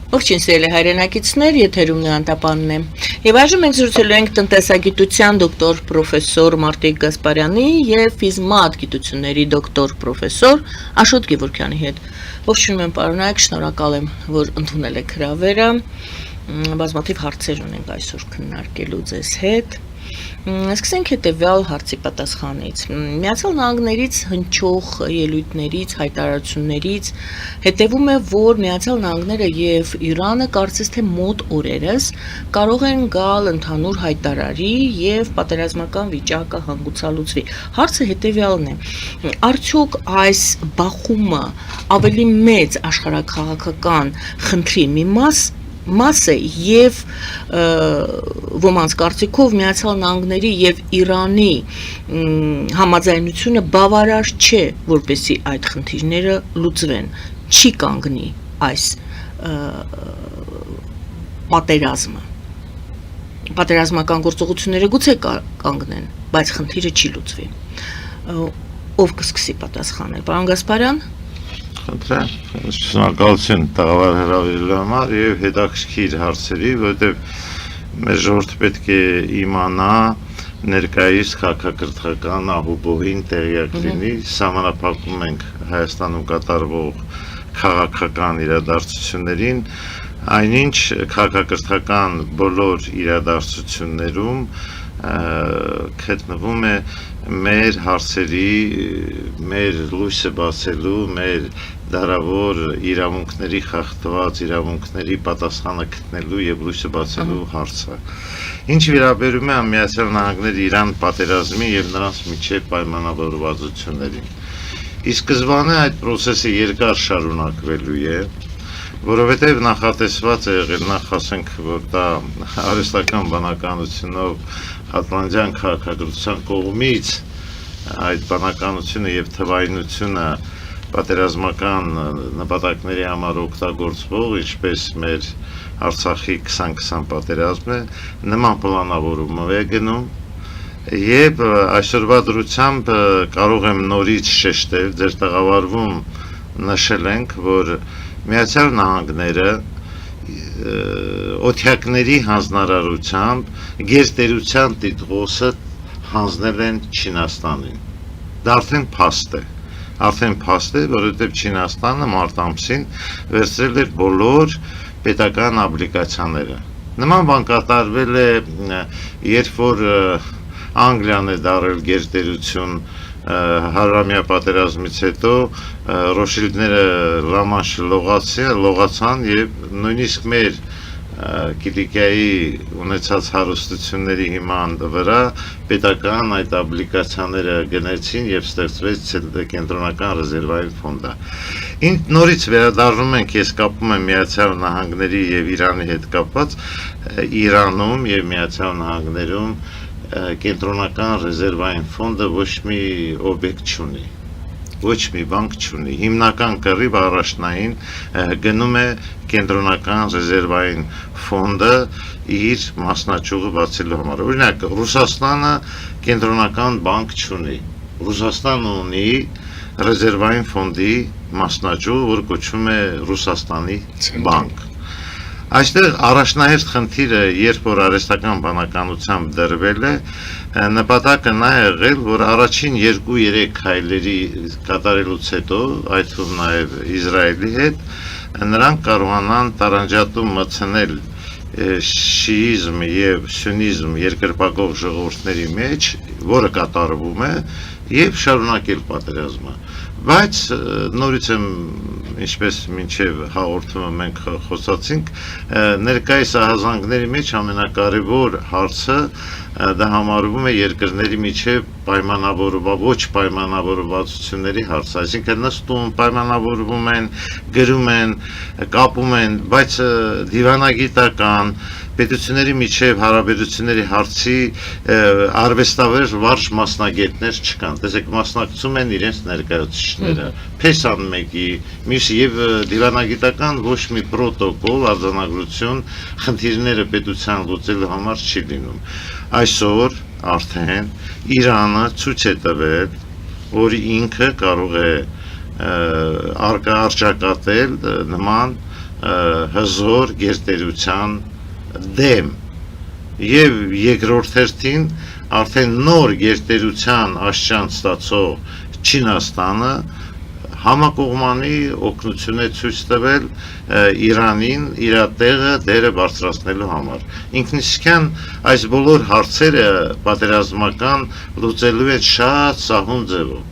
Ողջույն սիրելի հայրենակիցներ, եթերում Նորանտապանն է։ Եվ այժմ մենք զրուցելու ենք տնտեսագիտության դոկտոր պրոֆեսոր Մարտիկ Գասպարյանի եւ ֆիզմատ գիտությունների դոկտոր պրոֆեսոր Աշոտ Գևորգյանի հետ։ Ողջունում եմ, պարոնայք, շնորհակալ եմ, որ ընդունել եք հրավերը։ Բազմաթիվ հարցեր ունենք այսօր քննարկելու ձեզ հետ։ Սկսենք հետևյալ հարցի պատասխանից։ Միացյալ Նահանգներից հնչող ելույթներից, հայտարարություններից հետևում է, որ Միացյալ Նահանգները եւ Իրանը կարծես թե մոտ օրերս կարող են գալ ընդհանուր հայտարարի եւ պատերազմական վիճակը հանգուցալուծվի։ Հարցը հետևյալն է. արդյոք այս բախումը ավելի մեծ աշխարհաքաղաքական խնդրի մի մաս է եւ ոմանց կարծիքով Միացյալ Նահանգների եւ Իրանի համաձայնությունը բավարար չէ, որպեսզի այդ խնդիրները լուծվեն, չի կանգնի այս պատերազմը։ Պատերազմական գործողությունները գուցե կանգնեն, բայց խնդիրը չի լուծվի։ Ով կսկսի պատասխանել, պարոն Գասպարյան։ Շնորհակալություն տաղավար հրավիրելու համար եւ հետաքրքիր հարցերի, որովհետեւ մեր ժողովուրդը պետք է իմանա ներկայիս քաղաքակրթական ահուբոհին տեղյակ լինի, սահմանափակում ենք Հայաստանում կատարվող քաղաքական իրադարձություններին, այնինչ քաղաքակրթական բոլոր իրադարձություններում գտնվում է մեր հարցերի, մեր լույսը բացելու, մեր դարավոր իրավունքների խախտված իրավունքների պատասխանը գտնելու եւ լույսը բացելու հարցը։ Ինչ վերաբերում է Միացյալ Նահանգների Իրան պատերազմի եւ նրանց միջև պայմանավորվածություններին։ Ի սկզբանե այդ process-ը երկար շարունակվելու է, որովհետև նախատեսված է եղել, նախ ասենք, որ դա արհեստական բանականությունով Ատլանտյան քաղաքակրթության կողմից այդ բանականությունը եւ թվայնությունը պատերազմական նպատակների համար օգտագործվող, ինչպես մեր Արցախի 2020 պատերազմը, նման պլանավորումով է գնում եւ այսօրվա դրությամբ կարող եմ նորից շեշտել, ձեր տաղավարվում նշել ենք, որ Միացյալ Նահանգները օթյակների հանձնարարությամբ գերտերության տիտղոսը հանձնել են Չինաստանին։ Դա արդեն փաստ է, որովհետև Չինաստանը մարտ ամսին վերցրել էր բոլոր պետական աբլիկացիաները։ Նման բան կատարվել է, երբ որ Անգլիան է դարել գերտերություն հարյուրամյա պատերազմից հետո Ռոշիլդները Լամանշը լողացան եւ նույնիսկ մեր Կիլիկիայի ունեցած հարստությունների հիման վրա պետական այդ աբլիկացիաները գնեցին եւ ստեղծվեց կենտրոնական ռեզերվային ֆոնդը։ Ինչ նորից վերադառնում ենք, ես կապում եմ Միացյալ Նահանգների եւ Իրանի հետ կապված, Իրանում եւ Միացյալ Նահանգներում կենտրոնական ռեզերվային ֆոնդը ոչ մի օբյեկտ չունի, ոչ մի բանկ չունի, հիմնական կռիվ առաջնային գնում է կենտրոնական ռեզերվային ֆոնդը իր մասնաճյուղը բացելու համար։ Օրինակ, Ռուսաստանը կենտրոնական բանկ չունի, Ռուսաստանը ունի ռեզերվային ֆոնդի մասնաճյուղ, որ կոչվում է Ռուսաստանի բանկ։ Այստեղ առաջնահերթ խնդիրը, երբ որ արհեստական բանականությամբ դրվել է, նպատակը նա եղել, որ առաջին 2-3 քայլերի կատարելուց հետո, այդ թվում նաև Իսրայելի հետ, նրանք կարողանան տարանջատում մտցնել շիիզմ եւ սյունիզմ երկրպագող ժողովուրդների մեջ, որը կատարվում է, եւ շարունակել պատերազմը։ Բայց նորից եմ, ինչպես մինչև հաղորդումը մենք խոսացինք, ներկայիս ահազանգների մեջ ամենակարևոր հարցը դա համարվում է երկրների միջև ոչ պայմանավորվածությունների հարց, այսինքն նստում, պայմանավորվում են, գրում են, կապում են, բայց դիվանագիտական պետությունների միջև հարաբերությունների հարցի արվեստավեր վարժ մասնագետներ չկան, տեսեք, մասնակցում են իրենց ներկայացուցիչները, փեսան մեկի, մյուսի եւ դիվանագիտական ոչ մի պրոտոկոլ, արձանագրություն խնդիրները պետության լուծելու համար չի լինում։ Այսօր արդեն Իրանը ցույց է տվել, որ ինքը կարող է արճակատել նման հզոր գերտերության դեմ եւ երկրորդ հերթին արդեն նոր գերտերության աշճան ստացող Չինաստանը համակողմանի օգնություն է ցույց տվել Իրանին իր տեղը դերը բարձրացնելու համար։ Ինքնիսկյան այս բոլոր հարցերը պատերազմական լուծելու են շատ սահուն ձևով։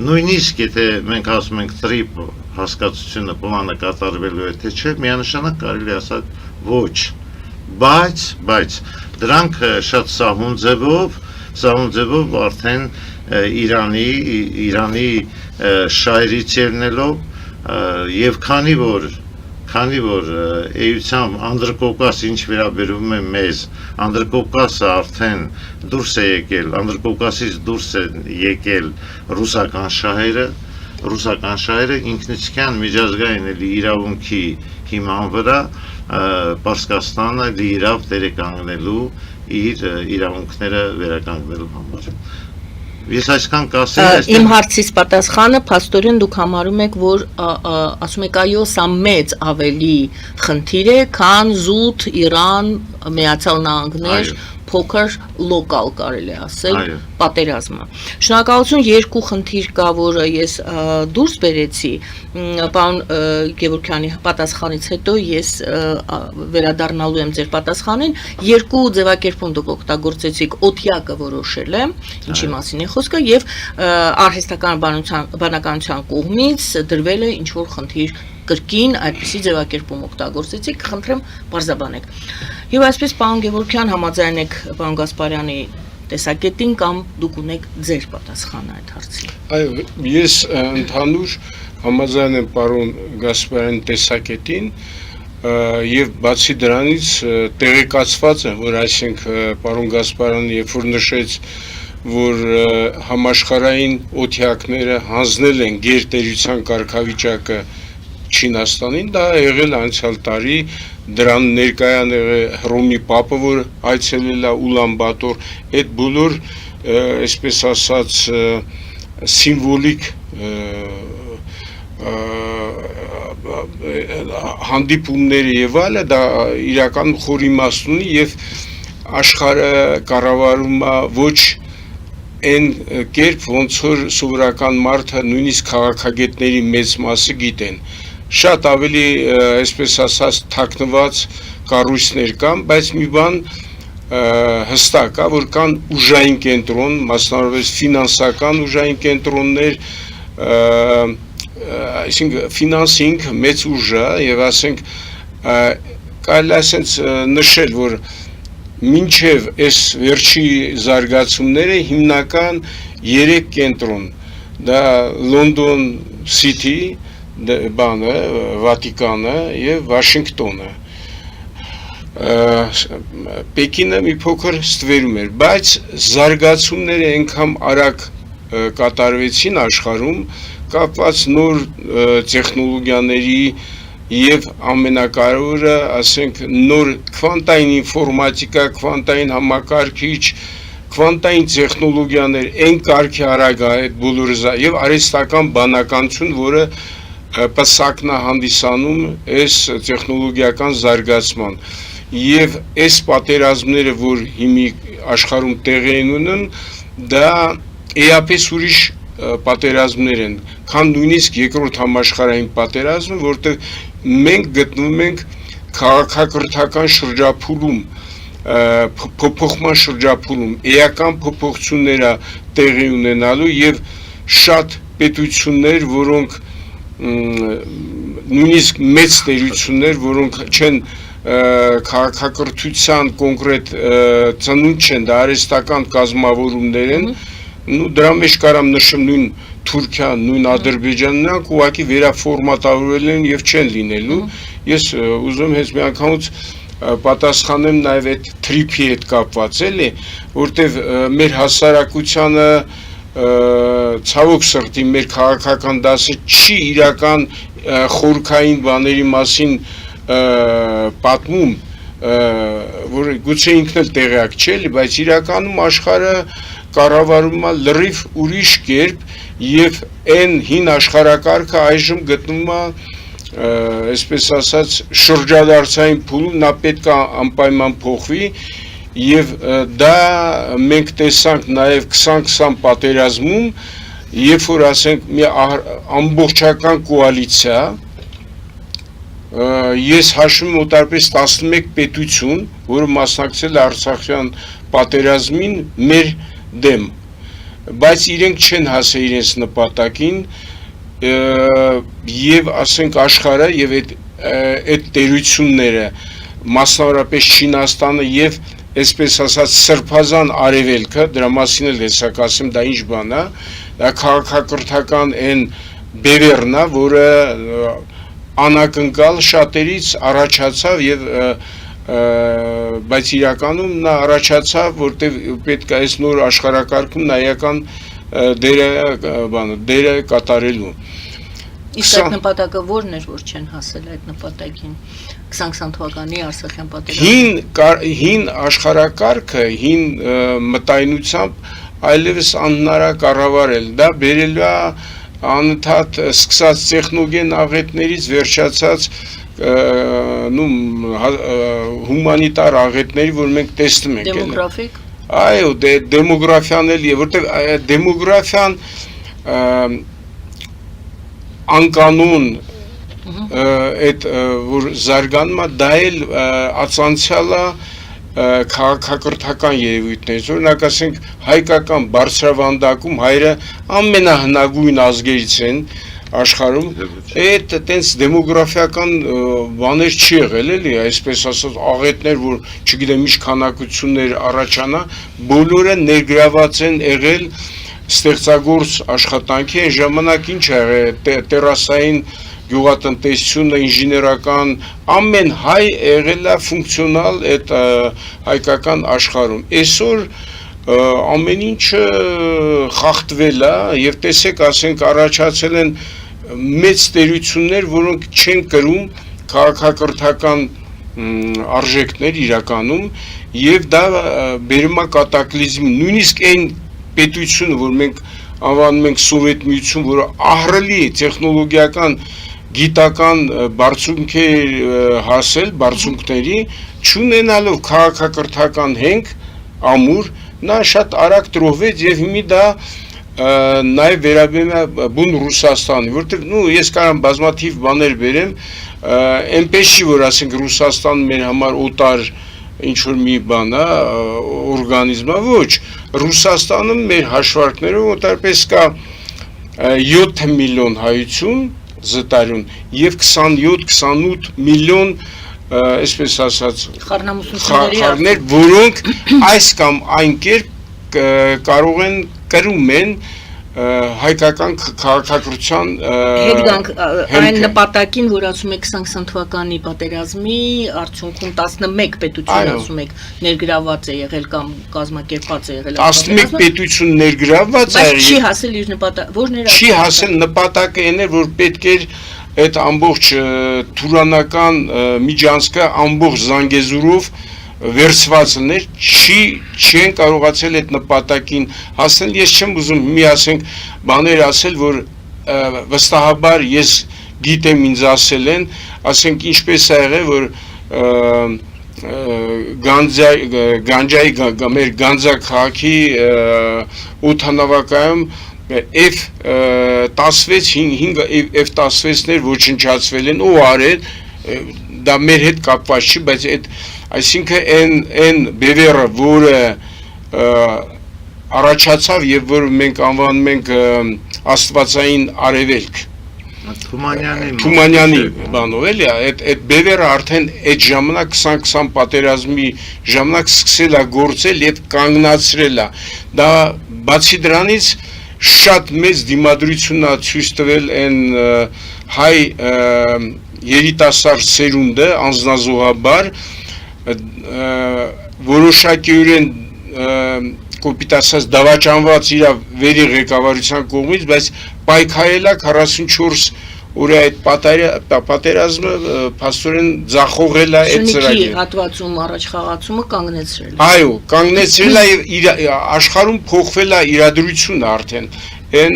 Նույնիսկ եթե մենք ասում ենք տրիպ հասկացությունը պլանը կատարվելու է թե չէ, միանշանակ կարելի ասել ոչ։ Բայց դրանք շատ սահուն ձևով արդեն Իրանի շահերից ելնելով եւ քանի որ էությամբ Անդրկովկաս ինչ վերաբերում է մեզ, Անդրկովկասը արդեն դուրս է եկել, Անդրկովկասից դուրս են եկել ռուսական շահերը ինքնիցքյան միջազգային իրավունքի հիման վրա Պարսկաստանը լիիրավ դեր է կանգնելու իր իրավունքները վերականգնելու համար։ Ես այսքան կասեմ, իմ հարցից պատասխանը փաստորեն դուք համարում եք, որ ասում եք այո, սա մեծ ավելի խնդիր է, քան զուտ Իրան, Միացյալ Նահանգներ, փոքր լոկալ կարելի ասել պատերազմը։ Շնորհակալություն, երկու խնդիր կա, որը ես դուրս բերեցի, պարոն Գևորգյանի պատասխանից հետո ես վերադառնալու եմ ձեր պատասխանին, երկու ձևակերպում դուք օգտագործեցիք օթյակը որոշել է, ինչի մասին է խոսքը, եւ արհեստական բանականության կողմից դրվել է ինչ-որ խնդիր կրկին այդպիսի ձևակերպում օգտագործեցիք, խնդրեմ բարձրաբանեք։ Եվ այսպես պարոն Գևորգյան համաձայն եք պարոն Գասպարյանի տեսակետին կամ դուք ունեք ձեր պատասխանը այդ հարցին։ Այո, ես ընդհանուր համաձայն եմ պարոն Գասպարյանի տեսակետին եւ բացի դրանից տեղեկացված եմ, որ այսինքն պարոն Գասպարյանը երբ որ նշեց, որ համաշխարհային օթյակները հանձնել են գերտերության կարգավիճակը Չինաստանին, դա եղել անցյալ տարի, դրան ներկայան եղել Հռոմի Պապը, որ այցելել է Ուլանբատոր, այդ բոլոր, այսպես ասած, սիմվոլիկ հանդիպումները եւ այլը, դա իրական խոր իմաստ ունի եւ աշխարհը կառավարում է ոչ այն կերպ, ոնց որ սովորական մարդը նույնիսկ քաղաքագետների մեծ մասը գիտեն։ Շատ ավելի, այսպես ասած, թաքնված կառույցներ կան, բայց մի բան հստակ է, որ կան ուժային կենտրոն, մասնավորապես ֆինանսական ուժային կենտրոններ, այսինքն ֆինանսինգ մեծ ուժ է եւ ասենք կարելի ասենց նշել, որ մինչև այս վերջի զարգացումները հիմնական 3 կենտրոն, դա Լոնդոն Սիթի, բանը, Վատիկանը եւ Վաշինգտոնը։ Պեկինը մի փոքր ստվերում էր, բայց զարգացումները այնքան արագ կատարվեցին աշխարհում, կապված նոր տեխնոլոգիաների եւ ամենակարևորը, ասենք, նոր քվանտային ինֆորմատիկա, քվանտային համակարգիչ, քվանտային տեխնոլոգիաներ, այն կարգի արագ է այդ բոլորը եւ արհեստական բանականություն, որը պսակն է հանդիսանում այս տեխնոլոգիական զարգացման եւ այս պատերազմները, որ հիմի աշխարհում տեղի են ունեն, դա էապես ուրիշ պատերազմներ են, քան նույնիսկ երկրորդ համաշխարհային պատերազմը, որտեղ մենք գտնվում ենք քաղաքակրթական շրջափուլում, փոփոխման շրջափուլում, էական փոփոխությունները տեղի ունենալու եւ շատ պետություններ, որոնք նույնիսկ մեծ տերություններ, որոնք չեն քաղաքակրթության կոնկրետ ծնունդ չեն, դա արհեստական կազմավորումներ են, դրա մեջ կարամ նշեմ նույն Թուրքիան, նույն Ադրբեջանն, նրանք ուղղակի վերաֆորմատավորվել են եւ չեն լինելու։ Ես ուզում հենց մի անգամից պատասխանեմ նաեւ այդ տրիփի հետ կապված, էլի, որտեվ մեր հասարակությանը ցավոք սրտի մեր քաղաքական դասը չի իրական խորքային բաների մասին պատմում, որ գուցե ինքն էլ տեղյակ չէ, բայց իրականում աշխարհը կառավարում է լրիվ ուրիշ կերպ եւ այն հին աշխարհակարգը այժմ գտնվում է այսպես ասած շրջադարձային փուլում նա պետք է անպայման փոխվի եւ դա մենք տեսանք նաեւ 2020 պատերազմում երբ որ ասենք մի ամբողջական կոալիցիա ես հաշվում եմ մոտարպես 11 պետություն, որը մասնակցել է Արցախյան պատերազմին մեր դեմ, բայց իրենք չեն հասել իրենց նպատակին եւ ասենք աշխարհը եւ այդ տերությունները մասնավորապես Չինաստանը եւ այսպես ասած սրբազան արևելքը, դրա մասին էլ հեսա կասեմ, դա ինչ բան է, դա քաղաքակրթական այն բևեռն է, որը անակնկալ շատերից առաջացավ եւ բայց իրականում նա առաջացավ, որտեղ պետք է այս նոր աշխարհակարգում նայական դերը կատարելու։ Իսկ այդ նպատակը ո՞րն էր, որ չեն հասել այդ նպատակին 2020 թվականի Արցախյան պատերազմում։ Հին աշխարհակարգը, հին մտայնությամբ այլևս անհնարակառավարել, դա բերելու է անընդհատ սկսած տեխնոգեն աղետներից վերջացած հումանիտար աղետների, որ մենք տեսնում ենք։ Դեմոգրաֆիկ։ Այո, դեմոգրաֆիան էլ է, որտեղ դեմոգրաֆիան անկանոն այդ որ զարգանում է, դա էլ ածանցյալ է քաղաքակրթական երևույթներից, օրինակ ասենք հայկական բարձրավանդակում հայերը ամենահնագույն ազգերից են աշխարհում, այդ տենց դեմոգրաֆիական բաներ չի եղել էլի, այսպես ասած աղետներ, որ չգիտեմ ինչ քանակություններ առաջանա, բոլորը ներգրաված են եղել ստեղծագործ աշխատանքի, այն ժամանակ ինչ է եղել տերասային գյուղատնտեսությունը, ինժեներական, ամեն հայ եղել է ֆունկցիոնալ այդ հայկական աշխարհում։ Այսօր ամեն ինչը խախտվել է եւ տեսեք, ասենք առաջացել են մեծ տերություններ, որոնք չեն կրում քաղաքակրթական արժեքներ իրականում եւ դա բերում է կատակլիզմ, նույնիսկ այն պետությունը, որ մենք անվանում ենք Սովետ միություն, որը ահռելի տեխնոլոգիական գիտական բարձունքեր հասել, բարձունքների, չունենալով քաղաքակրթական հենք, ամուր, նա շատ արագ տրոհվեց եւ հիմի դա նաեւ վերաբերում է բուն Ռուսաստանի, որտեղ ես կարամ բազմաթիվ բաներ բերեմ, այնպես չի, որ ասենք Ռուսաստանը մեր համար օտար ինչ որ մի բան է, օրգանիզմ է, ոչ, Ռուսաստանը մեր հաշվարկներով մոտարպես կա 7 միլիոն հայություն զտարյուն եւ 27-28 միլիոն այսպես ասած խառներ, որոնք այս կամ այն կերպ կարող են կրում են հայկական քաղաքակրթության հետ գանք այն նպատակին, որ ասում եք 2020 թվականի պատերազմի արդյունքում 11 պետություն ասում եք ներգրաված է եղել կամ կազմակերպված է եղել 11 պետություն ներգրաված է, բայց չի հասել իր նպատակ, որն էր չի հասել նպատակը այն էր, որ պետք էր այդ ամբողջ թուրանական միջանցքը ամբողջ Զանգեզուրով վերցված ներ, չեն կարողացել այդ նպատակին հասնել, ես չեմ ուզում մի ասենք բաներ ասել, որ վստահաբար ես գիտեմ ինձ ասել են, ասենք ինչպես է եղել, որ Գանջայի մեր Գանձա քաղաքի օդանավակայում F-16 F-16-ներ ոչնչացվել են, ով արել, դա մեր հետ կապված չի, բայց այդ այսինքն այն բևեռը, որը առաջացավ եւ որ մենք անվանում ենք աստվածային արևելք, Թումանյանի բանով էլի, այդ բևեռը արդեն այդ ժամանակ 2020 պատերազմի ժամանակ սկսել է գործել եւ կանգնացրել է։ Դա բացի դրանից շատ մեծ դիմադրություն է ցույց տվել այն հայ երիտասարդ սերունդը անձնազոհաբար որոշակիորեն կոպիտ ասած դավաճանված իր վերի ղեկավարության կողմից, բայց պայքարել է 44 օրը այդ պատերազմը փաստորեն ձախողել է այդ ծրագիրը։ Սնիկի հատվածում առաջ խաղացումը կանգնեցրել։ Այո, կանգնեցրել է եւ աշխարհում փոխվել է իրադրությունը արդեն։ Այն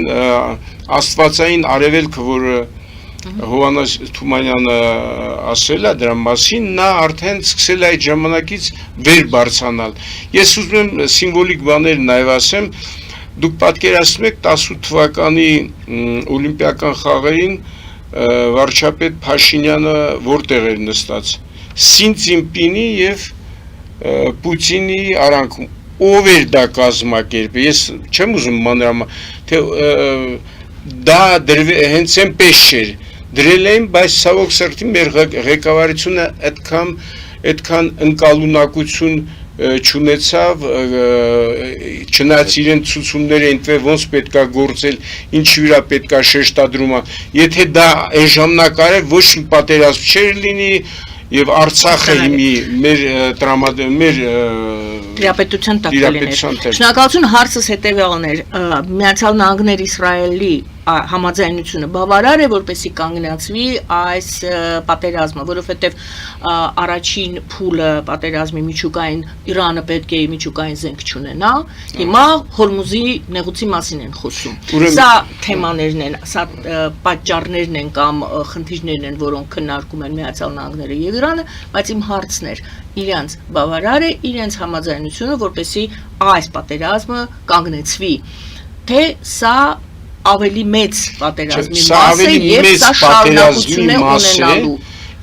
աստվածային արևելքը, որը Հովանես Թումանյանը ասել է դրա մասին, նա արդեն սկսել է այդ ժամանակից վեր բարձրանալ։ Ես ուզում եմ սիմվոլիկ բաներ նաև ասեմ, դուք պատկերացնում եք 18 թվականի օլիմպիական խաղերին վարչապետ Փաշինյանը որտեղ էր նստած։ Սին Ցինպինի եւ Պուտինի արանքում ով էր դա կազմակերպել։ Ես չեմ ուզում մանրամասն, թե դա հենց այնպես չէր։ Դրել էին, բայց ցավոք սրտի մեր ղեկավարությունը այդքան ընկալունակություն չունեցավ, չնայած իրեն ցուցումները այնտեղ ոնց պետքա գործել, ինչի վրա պետքա շեշտադրումը։ Եթե դա այն ժամանակար էր, ոչ մի պատերազմ չէր լինի եւ Արցախը հիմի մեր դիապետության տակ լիներ։ Շնորհակալություն, հարցս հետեւյալն էր, Միացյալ Նահանգներ Իսրայելի համաձայնությունը բավարար է, որպեսզի կանգնեցվի այս պատերազմը, որովհետև առաջին փուլը պատերազմի միջուկային Իրանը պետք է միջուկային զենք չունենա, հիմա Հորմուզի նեղուցի մասին են խոսում։ Սա թեմաներն են, սա պատճառներն են կամ խնդիրներն են, որոնք քննարկում են Միացյալ Նահանգները եւ Իրանը, բայց իմ հարցն էր, իրենց բավարար է իրենց համաձայնությունը, որպեսզի այս պատերազմը կանգնեցվի, թե սա ավելի մեծ պատերազմի մաս է եւ սա շարունակություն է ունենալու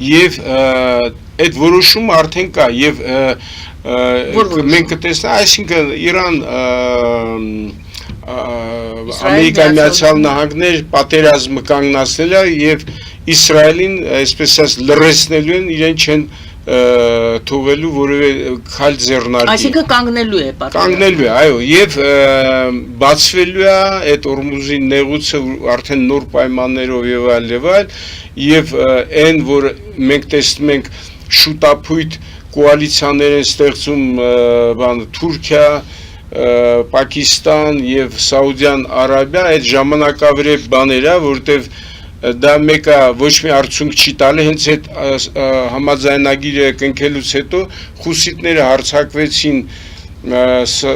եւ այդ որոշումը արդեն կա եւ մենք կտեսնենք, այսինքն Իրան Ամերիկայի Միացյալ Նահանգներ պատերազմը կանգնացնել է եւ Իսրայելին այսպես ասած լրացնելու են, իրեն չեն թողելու որևէ քայլ ձեռնարկի։ Այսինքն կանգնելու է պատերազմը։ Կանգնելու է, այո, եւ բացվելու է այդ Օրմուզի նեղուցը արդեն նոր պայմաններով եւ այլ, եւ այն, որ մենք տեսնում ենք շուտապույտ կոալիցիաներ են ստեղծում Թուրքիա, Պակիստան եւ Սաուդյան Արաբիա, այդ ժամանակավրեպ բաներ է, որտեվ դա մեկը ոչ մի արդյունք չի տալի, հենց այդ համաձայնագիրը կնքելուց հետո խուսիտները հարձակվեցին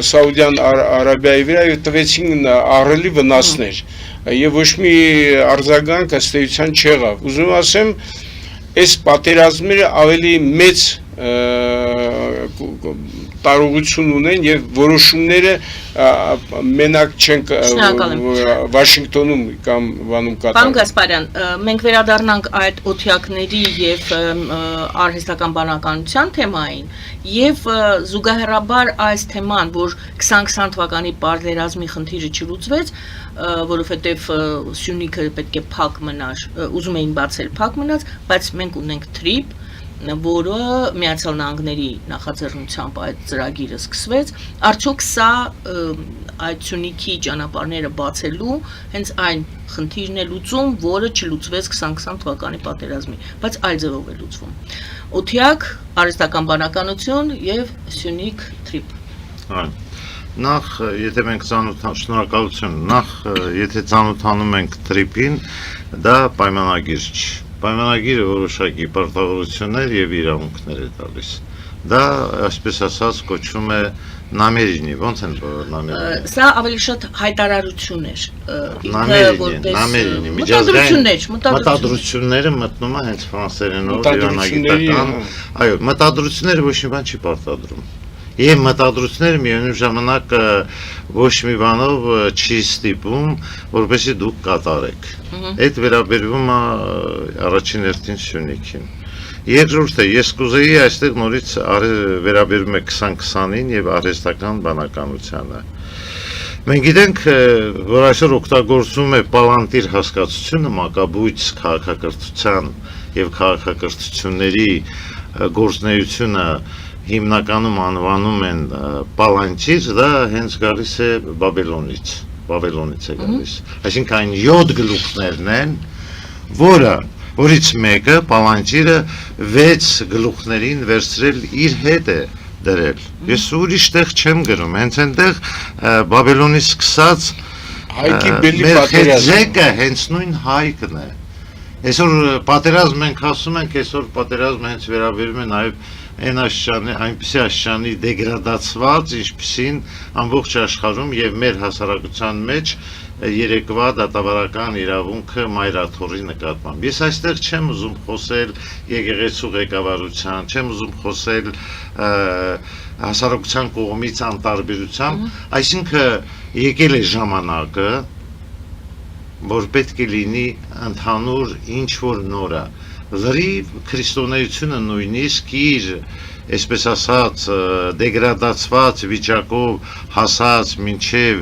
Սաուդյան Արաբիայի վրա եւ տվեցին ահռելի վնասներ եւ ոչ մի արձագանք ըստ էության չեղավ։ Ուզում ասեմ, այս պատերազմները ավելի մեծ տարողություն ունեն եւ որոշումները մենակ չեն Վաշինգտոնում կամ բանում կատարվում։ Պարոն Գասպարյան, մենք վերադառնանք այդ օթյակների եւ արհեստական բանականության թեմային եւ զուգահեռաբար այս թեման, որ 2020 թվականի պատերազմի խնդիրը չլուծվեց, որովհետեւ Սյունիքը պետք է փակ մնար, ուզում էին բացել փակ մնաց, բայց մենք ունենք թրիպ, որը Միացյալ Նահանգների նախաձեռնությամբ այդ ծրագիրը սկսվեց, արդյոք սա այդ Սյունիքի ճանապարհները բացելու հենց այն խնդիրն է լուծում, որը չլուծվեց 2020 թվականի պատերազմի, բայց այլ ձևով է լուծվում։ Օթյակ, արհեստական բանականություն եւ Սյունիք թրիպ։ Նախ, եթե մենք շնորհակալություն, նախ, եթե ծանոթանում ենք թրիպին, դա պայմանագիր չի։ Պայմանագիրը որոշակի պարտավորություններ եւ իրավունքներ է տալիս։ Դա, այսպես ասած, կոչվում է նամերինի, ոնց են նամերինի։ Սա ավելի շատ հայտարարություն էր։ Նամերինի, մտադրությունները մտնում է հենց ֆրանսերենով իրանագիտական։ Այո, մտադրությունները ոչ մի բան չի պարտադրում։ Եվ մտադրությունները միևնույն ժամանակ ոչ մի բանով չի ստիպում, որպեսզի դուք կատարեք։ Այդ վերաբերվում է առաջին հերթին Սյունիքին։ Երկրորդը, ես կուզեի այստեղ նորից վերաբերում է 2020-ին եւ արհեստական բանականությանը։ Մենք գիտենք, որ այսօր օգտագործվում է պալանտիր հասկացությունը մակաբույծ քաղաքակրթության եւ քաղաքակրթությունների գործունեությունը հիմնականում անվանում են պալանտիր, դա հենց գալիս է Բաբելոնից է գալիս։ Այսինքն այն 7 գլուխներն են, որից մեկը պալանտիրը 6 գլուխներին վերցրել իր հետ է դրել։ Ես ուրիշ տեղ չեմ գրում, հենց այնտեղ Բաբելոնից սկսած հայկի բելի պատերազմը հենց նույն հայկն է։ Այսօր պատերազմ ենք ասում ենք, այսօր պատերազմը հենց վերաբերում է նաև այն աշճանի, այնպիսի աշճանի դեգրադացված, ինչպիսին ամբողջ աշխարհում եւ մեր հասարակության մեջ երեկվա դատավարական իրավունքը մայրաթորի նկատմամբ։ Ես այստեղ չեմ ուզում խոսել եկեղեցու ղեկավարության, չեմ ուզում խոսել հասարակության կողմից անտարբերությամբ, այսինքն եկել է ժամանակը, որ պետք է լինի ընդհանուր ինչ-որ նորը, լրիվ քրիստոնեությունը նույնիսկ իր, այսպես ասած, դեգրադացված վիճակով հասած մինչև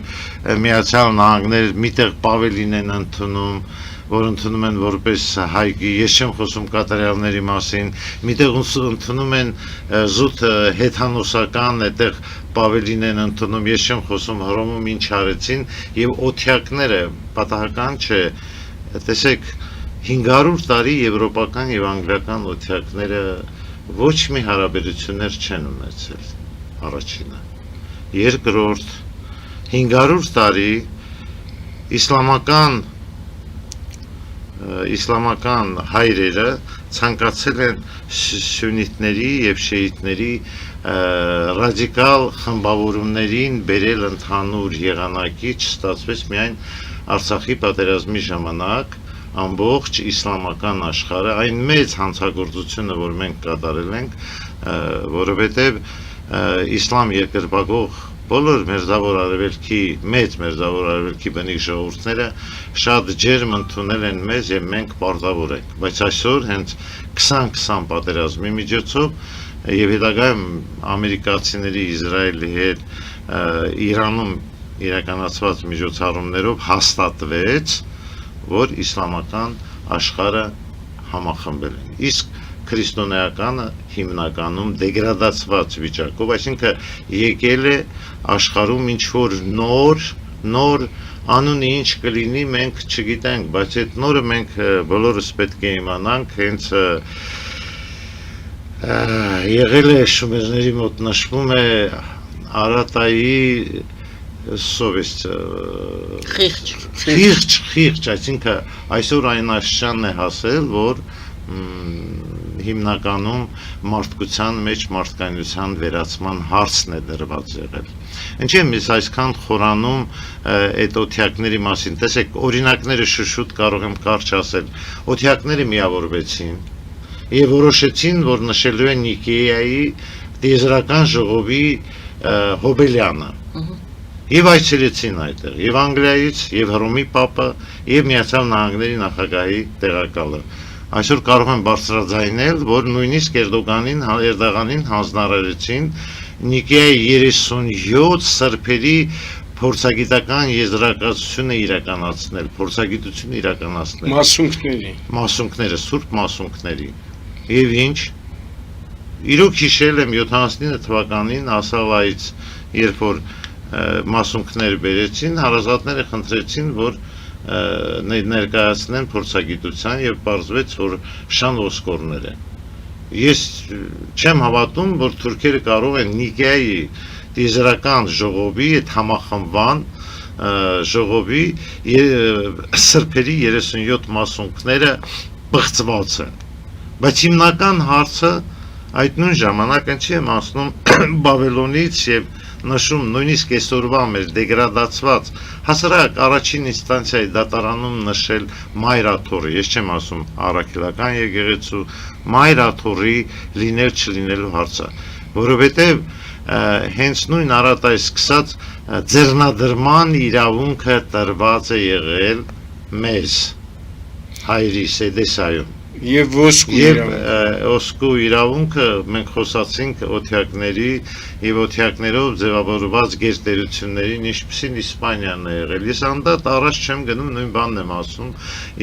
Միացյալ Նահանգներ միտեղ Պավելին են ընդունում, որ ընդունում են որպես հայկի, ես չեմ խոսում կատարյալների մասին, միտեղ ընդունում են զուտ հեթանոսական, այդտեղ Պավելին են ընդունում, ես չեմ խոսում Հռոմում ինչ արեցին, եւ օթյակները պատահական չէ, տեսեք 500 տարի եվրոպական եւ անգլիական օթյակները ոչ մի հարաբերություններ չեն ունեցել, առաջինը, երկրորդ 500 տարի իսլամական հայրերը ցանկացել են սյունիտների եւ շիիտների ռադիկալ խմբավորումներին բերել ընդհանուր եղանակի, չստացվեց միայն Արցախի պատերազմի ժամանակ ամբողջ իսլամական աշխարհը, այն մեծ հանցագործությունը, որ մենք կատարել ենք, որովհետեւ իսլամ երկրպագող բոլոր մերձավոր արևելքի, մեծ մերձավոր արևելքի բնիկ ժողովուրդները շատ ջերմ ընդունել են մեզ եւ մենք պարտավոր ենք, բայց այսօր հենց 2020 պատերազմի միջոցով եւ հետագայում ամերիկացիների Իսրայելի հետ Իրանում իրականացված միջոցառումներով հաստատվեց, որ իսլամական աշխարհը համախմբել են, իսկ քրիստոնեականը հիմնականում դեգրադացված վիճակով, այսինքն եկել է աշխարհում ինչ-որ նոր անունը ինչ կլինի, մենք չգիտենք, բայց այդ նորը մենք բոլորս պետք է իմանանք, հենց եղել է շումերների մոտ նշվում է Արատայի սովեստ խիղճ, այսինքն այսօր այն աշճանն է հասել, որ հիմնականում մարդկության մեջ մարդկայնության վերացման հարցն է դրված եղել։ Ինչի՞ եմ ես այսքան խորանում այդ օթյակների մասին, տեսեք, օրինակները շուտ կարող եմ կարճ ասել, օթյակները միավորվեցին եւ որոշեցին, որ նշելու են Նիկեայի տիեզերական ժողովի հոբելյանը։ Եվ այցելեցին այդտեղ, եւ Անգլիայից, եւ Հռոմի Պապը, եւ Միացյալ Նահանգների նախագահի տեղակալը։ Այսօր կարող եմ բարձրաձայնել, որ նույնիսկ Էրդողանին հանձնարարեցին Նիկեայի 37 սրբերի փորձագիտական եզրակացությունը իրականացնել, փորձագիտությունը իրականացնել։ Մասունքները, սուրբ մասունքների։ Եվ ինչ։ Իրոք հիշել եմ 79 թվականին Ասավայից, երբ որ մասունքներ բերեցին, հարազատները խնդրեցին, որ ներկայացնեն փորձագիտության եւ պարզվեց, որ շան ոսկորներ են։ Ես չեմ հավատում, որ թուրքերը կարող են Նիկեայի տիեզերական ժողովի այդ համախմբման ժողովի սրբերի 37 մասունքները բղծված են։ Բայց հիմնական հարցը այդ նույն ժամանակ ինչի եմ ասում Բաբելոնից եւ նշում նույնիսկ այսօրվա մեր դեգրադացված հասարակ առաջին ինստանցիայի դատարանում նշել մայրաթորը, ես չեմ ասում առաքելական եկեղեցու, մայրաթորի լինել չլինելու հարցը, որովհետև հենց նույն Արատայի սկսած ձեռնադրման իրավունքը տրված է եղել մեզ հայրի Սեդեսայում Եվ ոսկու իրավունքը մենք խոսացինք օթյակների եւ օթյակներով ձևավորված գերտերություններին, ինչպիսին Իսպանիան է եղել։ Ես անդադար առաջ չեմ գնում, նույն բանն եմ ասում,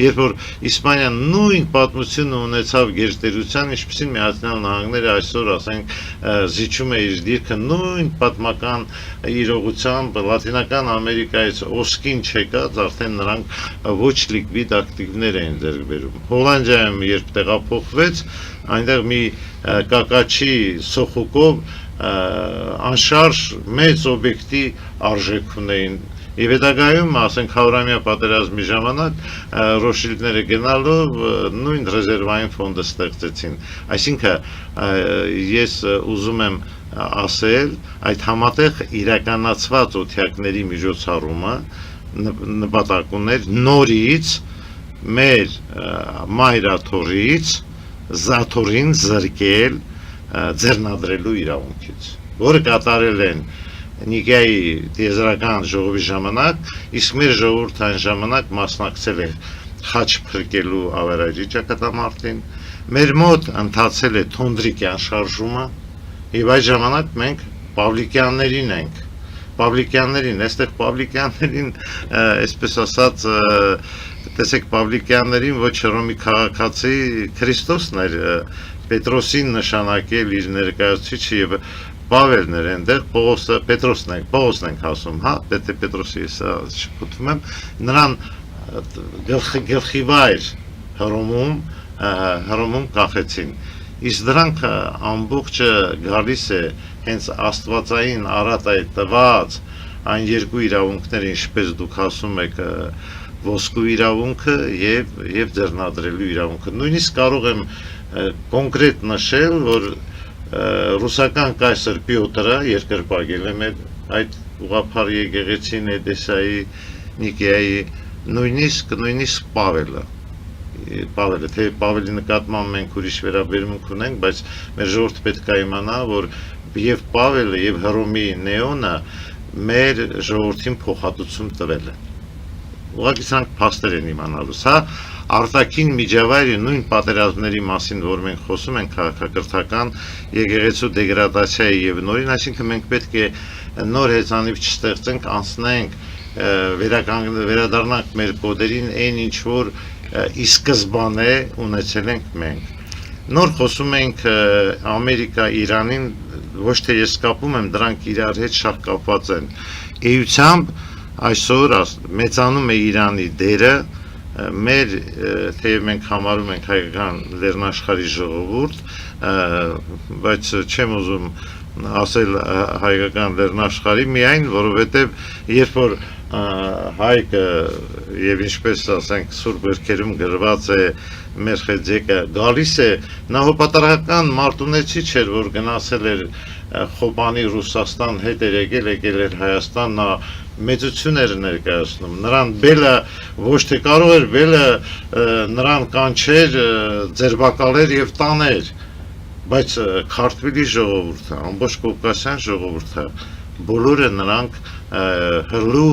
երբ որ Իսպանիան նույն պատմությունը ունեցավ գերտերության, ինչպիսին Միացյալ Նահանգները այսօր, ասենք, զիջում է իր դիրքը նույն պատմական իրողությամբ Լատինական Ամերիկայից ոսկին չեկած, արդեն նրանք ոչ լիկվիդ ակտիվներ էին ձեռք բերում։ Հոլանդիայում երբ տեղափոխվեց, այնտեղ մի կակաչի սոխուկով անշարժ մեծ օբյեկտի արժեք ունեին Եվ հետագայում, ասենք 100-ամյա պատերազմի ժամանակ Ռոշիլդները գնալով նույն ռեզերվային ֆոնդը ստեղծեցին։ Այսինքն ես ուզում եմ ասել, այդ համատեղ իրականացված օթյակների միջոցառումը նպատակ ուներ նորից մեր մայրաթորից զաթորին զրկել ձեռնադրելու իրավունքից, որը կատարել են Նիկայի տիեզերական ժողովի ժամանակ, իսկ մեր ժողովուրդը այն ժամանակ մասնակցել է խաչ փրկելու ավերաժի ճակատամարտին, մեր մոտ ընթացել է Թոնդրիկյան շարժումը, եւ այդ ժամանակ մենք Պավլիկյաններին ենք, այստեղ Պավլիկյաններին, այսպես ասած, տեսեք Պավլիկյաններին ոչ Հռոմի քաղաքացի Քրիստոսն էր Պետրոսին նշանակել իր ներկայացուցիչը եւ Պավելն էր այնտեղ, Պետրոսն ենք ասում, հա, Պետրոսի ես շփոթվում եմ, նրան գլխիվայր Հռոմում կախեցին, իսկ դրանք ամբողջը գալիս է հենց աստվածային արատայի տված այն երկու իրավունքները, ինչպես դուք ասում եք, ոսկու իրավունքը եւ ձեռնադրելու իրավունքը, նույնիսկ կարող եմ կոնկրետ նշել, որ ռուսական կայսր Պյոտրը երկրպագել է մեր այդ ուղղափառ եկեղեցին Էդեսայի, Նիկեայի, նույնիսկ Պավելը, թե Պավելի նկատմամբ մենք ուրիշ վերաբերմունք ունենք, բայց մեր ժողովուրդը պետք է իմանա, որ եւ Պավելը եւ Հռոմի Նեոնը մեր ժողովրդին փոխհատուցում տվել են։ Ուղղակի սրանք փաստեր են իմանալուց, հա, արտաքին միջավայրի նույն պատերազմների մասին, որ մենք խոսում ենք քաղաքակրթական եկեղեցու դեգրադացիայի եւ նորին, այսինքն մենք պետք է նոր հեծանիվ չստեղծենք, անցնենք, վերադառնանք մեր կոդերին, այն ինչ որ ի սկզբանե ունեցել ենք մենք։ Նոր խոսում ենք Ամերիկա, Իրանին, ոչ թե ես կապում եմ, դրանք իրար հետ շատ կապված են։ Էությամբ այսօր մեծանում է Իրանի դերը, մեր թեև մենք համարում ենք հայկական լեռնաշխարհի ժողովուրդ, բայց չեմ ուզում ասել հայկական լեռնաշխարհի միայն, որովհետև երբ որ հայկը եւ ինչպես ասենք սուրբ գրքերում գրված է մեր խեձեկը գալիս է, նա հոպատարական մարտունեցի չէր, որ գնացել էր Խոբանի Ռուսաստան հետ էր եկել էր Հայաստան, նա մեծություն էր ներկայացնում, նրան բելը ոչ թե կարող էր բելը նրան կանչեր, ձերբակալեր եւ տաներ, բայց Քարթվիլի ժողովուրդը, ամբողջ Կովկասյան ժողովուրդը, բոլորը նրանք հրլու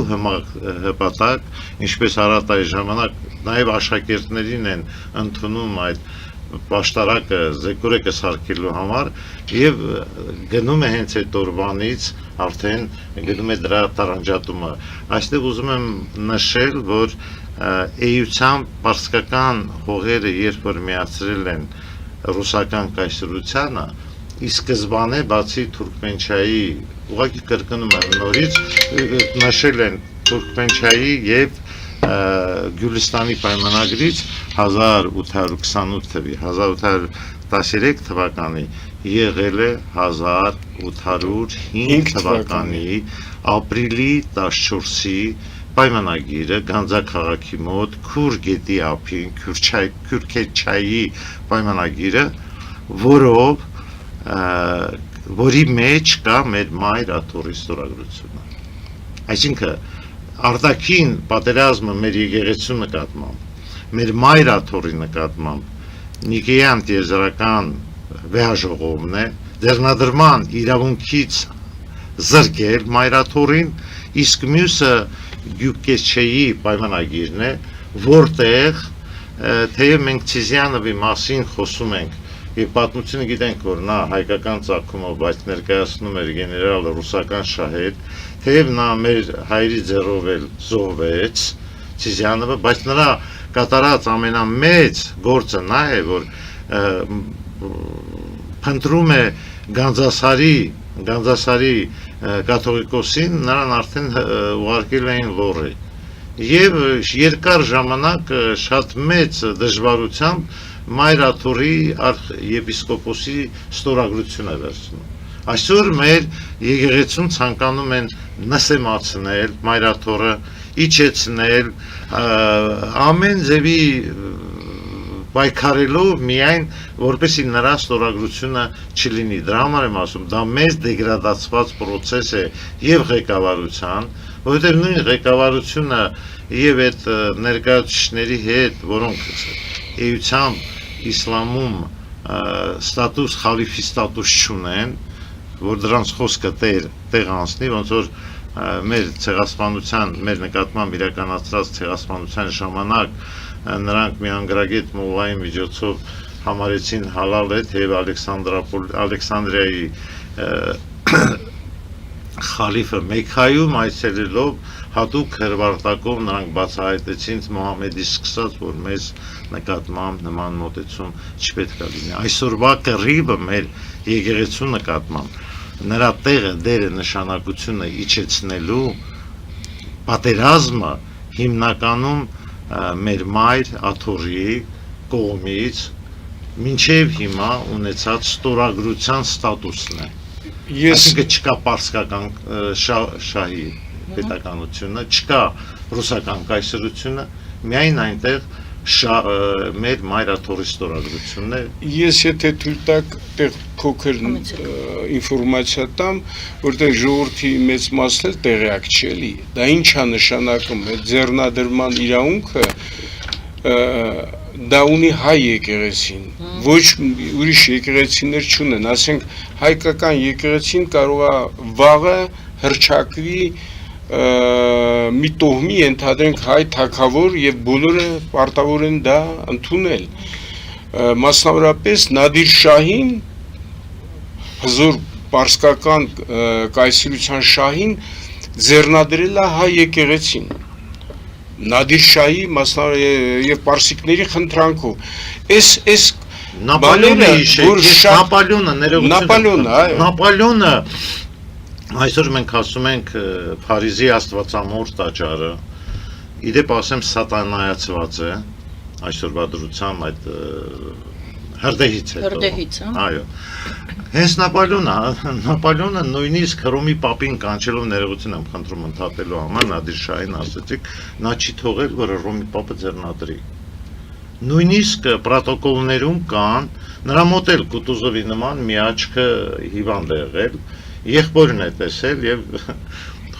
հպատակ, ինչպես Արատայի ժամանակ, նաեւ աշակերտներին են ընդունում այդ պաշտարակը, զեկորեկը սարքելու համար եւ գնում է հենց այդ օրվանից արդեն գնում է դրա տարանջատումը։ Այստեղ ուզում եմ նշել, որ էությամբ պարսկական հողերը երբ որ միացրել են ռուսական կայսրությանը, ի սկզբանե բացի Թուրքմենչայի, ուղղակի կրկնում եմ նորից, նշել են Թուրքմենչայի եւ Գյուլիստանի պայմանագրից 1828 թվի, 1813 թվականի եղել է 1805 թվականի ապրիլի 14-ի պայմանագիրը Գանձաքաղաքի մոտ Քուր գետի ափին, Քյուրքեչայի պայմանագիրը, որի մեջ կա մեր մայր աթոռի ստորագրությունը։ Այսինքն արտաքին պատերազմը մեր եկեղեցու նկատմամբ, մեր մայր աթոռի նկատմամբ Նիկեյան տիեզերական վեհաժողովն է, ձեռնադրման իրավունքից զրկել մայր աթոռին, իսկ մյուսը Գյուկեսչեի պայմանագիրն է, որտեղ թեև մենք Ցիզիանովի մասին խոսում ենք եւ պատմությունը գիտենք, որ նա հայկական ցակումով, բայց ներկայացնում էր գեներալ ռուսական շահեդ, թեև նա մեր հայրի ձեռով էլ զոհվեց Ցիզիանովը, բայց նրա կատարած ամենամեծ գործը նա է, որ փնտրում է Գանձասարի կաթողիկոսին, նրան արդեն ուղարկել էին Լոռի եւ երկար ժամանակ շատ մեծ դժվարությամբ մայր աթոռի արխիեպիսկոպոսի ստորագրությունը վերցնում։ Այսօր մեր եկեղեցում ցանկանում են նսեմացնել մայրաթորը, իջեցնել, ամեն ձևի պայքարելով միայն որպեսզի նրա ստորագրությունը չլինի։ Դրա համար եմ ասում, դա մեծ դեգրադացված process է եւ ղեկավարության, որովհետեւ նույն ղեկավարությունը եւ այդ ներկայացուցիչների հետ, որոնք էությամբ իսլամում ստատուս խալիֆի ստատուս չունեն, որ դրանց խոսքը տեղ անցնի, ոնց որ մեր ցեղասպանության, մեր նկատմամբ իրականացրած ցեղասպանության ժամանակ նրանք մի անգրագետ մովայի միջոցով համարեցին հալալ այդ եւ Ալեքսանդրիայի խալիֆը Մեքքայում այցելելով հատուկ հրվարտակով նրանք բացահայտեցին Մոհամեդի սկսած, որ մեզ նկատմամբ նման մոտեցում չպետք է լինի։ Այսօրվա կռիվը մեր եկեղեցու նկատմամբ նրա տեղը, դերը, նշանակությունը իջեցնելու պատերազմը հիմնականում մեր մայր Աթոռի կողմից մինչև հիմա ունեցած ստորագրության ստատուսն է։ Այսինքն չկա պարսկական շահի պետականությունը, չկա ռուսական կայսրությունը, միայն այնտեղ մեր մայր Աթոռի ստորագրությունն է։ Ես եթե թույլ տաք տեղ փոքր ինֆորմացիա տամ, որտեղ ժողովրդի մեծ մասն էլ տեղյակ չի էլի։ Դա ինչ է նշանակում, այդ ձեռնադրման իրավունքը դա ունի հայ եկեղեցին, ոչ ուրիշ եկեղեցիներ չունեն, ասենք հայկական եկեղեցին կարող է վաղը հռչակվի մի տոհմի ընդհանրենք հայ թագավոր եւ բոլորը պարտավոր են դա ընդունել։ Մասնավորապես Նադիր Շահին հզոր պարսկական կայսրության շահին ձեռնադրել է հայ եկեղեցին։ Նադիր Շահի մասնավոր եւ պարսիկների խնդրանքով։ Այս Նապոլեոնը այսօր մենք ասում ենք Փարիզի Աստվածամոր տաճարը, իդեպ ասեմ սատանայացված է, այսօրվա դրությամբ այդ հրդեհից հետո։ Այո։ Հենց Նապոլեոնը նույնիսկ Հռոմի պապին կանչելով ներողություն եմ խնդրում ընդհատելու համար Նադիր Շահին ասեցիք, նա չի թողել, որ Հռոմի պապը ձեռնադրի։ Նույնիսկ պրոտոկոլներում կան, նրա մոտ էլ Կուտուզովի նման մի աչքը հիվանդ է եղել, եղբորն է տեսել եւ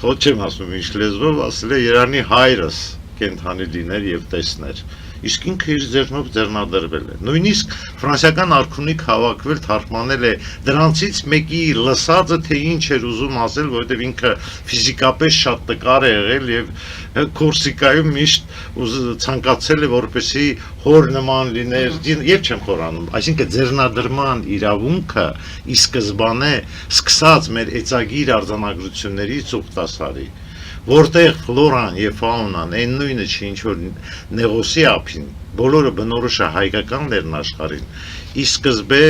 խոչ չեմ ասում ինչ լեզվով, ասել է Երանի հայրս կենթանի լիներ եւ տեսներ։ Իսկ ինքը իր ձեռնով ձեռնադրվել է։ Նույնիսկ ֆրանսիական արքունիք հավաքվել թարգմանել է դրանցից մեկի լսածը թե ինչ էր ուզում ասել, որովհետև ինքը ֆիզիկապես շատ տկար է եղել եւ Կորսիկայում միշտ ցանկացել է որպեսի հոր նման լիներ, եւ չեմ խորանում, այսինքն ձեռնադրման իրավունքը ի սկզբանե սկսած մեր էծագիր արձանագրություններից ուխտասարի որտեղ ֆլորան եւ ֆաունան այն նույնը չի ինչ որ նեղոսի ափին բոլորը բնորոշ է հայկականներն աշխարհին ի սկզբե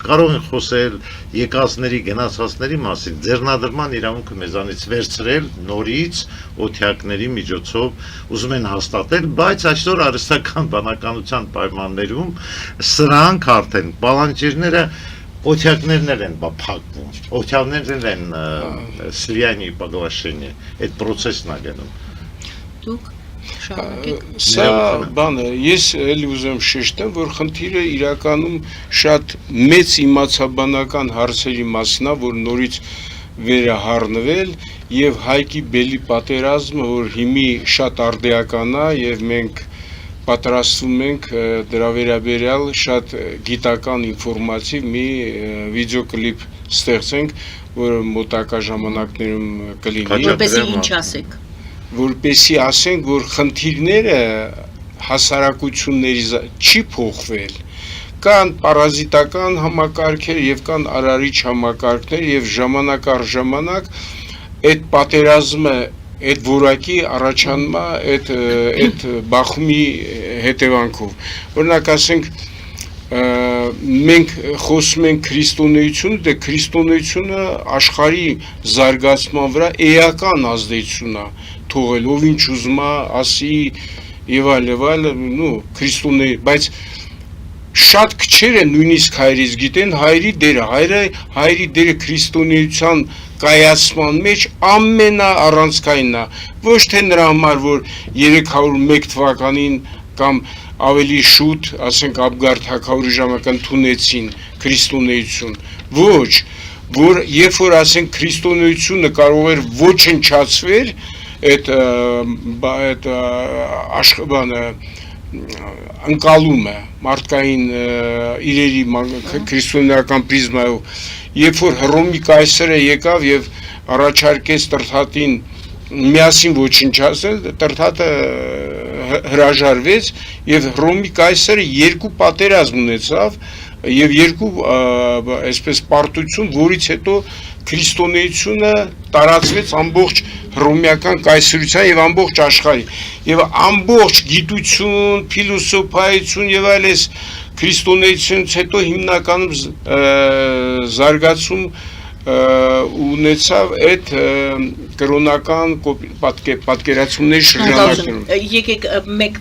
կարող են խոսել եկածների գնացածների մասին ձեռնադրման իրավունքը մեզանից վերցրել նորից օթյակների միջոցով ուզում են հաստատել բայց այսօր արհեստական բանականության պայմաններում սրանք արդեն պալանջերները Օթյակներն են փակվում, օթյակներն են սլիանի պագլաշենի, այդ process-ն է գնում։ Դուք շարունակեք։ Սա բանը, ես էլի ուզեմ շեշտեմ, որ խնդիրը իրականում շատ մեծ իմացաբանական հարցերի մասին է, որ նորից վերահառնվել եւ Հայկի բելի պատերազմը, որ հիմի շատ արդիական է եւ մենք պատրաստում ենք դրա վերաբերյալ շատ գիտական ինֆորմատիվ մի վիդեոկլիպ ստեղծենք, որը մոտակա ժամանակներում կլինի։ Որպեսզի ինչ ասեք։ Որպեսզի ասենք, որ խնդիրները հասարակությունների չի փոխվել։ Կան պարազիտական համակարգեր եւ կան արարիչ համակարգեր եւ ժամանակ առ ժամանակ այդ պատերազմը այդ որակի առաջանմա այդ բախումի հետևանքով օրինակ ասենք մենք խոսում ենք քրիստոնեություն դե քրիստոնեությունը աշխարհի զարգացման վրա էական ազդեցություն է թողել ով ինչ ուզում է ասի եւ այլ նո քրիստոնե բայց շատ քչերը նույնիսկ հայրից գիտեն հայրի դերը քրիստոնեության կայացման մեջ ամենաառանցքայինն է, ոչ թե նրա համար, որ 301 թվականին կամ ավելի շուտ, ասենք Աբգար թագավորի ժամանակ ընդունեցին քրիստոնեություն, ոչ, որ երբ որ ասենք քրիստոնեությունը կարող էր ոչնչացվել, այդ աշխարհը ընկալումը մարդկային իրերի քրիստոնեական պրիզմայով, երբ որ Հռոմի կայսրը եկավ եւ առաջարկեց Տրթատին միասին ոչնչացնել, Տրթատը հրաժարվեց եւ Հռոմի կայսրը երկու պատերազմ ունեցավ եւ երկու այսպես պարտություն, որից հետո քրիստոնեությունը տարածվեց ամբողջ հռոմեական կայսրության եւ ամբողջ աշխարհի եւ ամբողջ գիտություն, փիլիսոփայություն եւ այլս քրիստոնեությունից հետո հիմնականում զարգացում ունեցավ այդ կրոնական պատկերացումների շրջանակներում։ Եկեք մեկ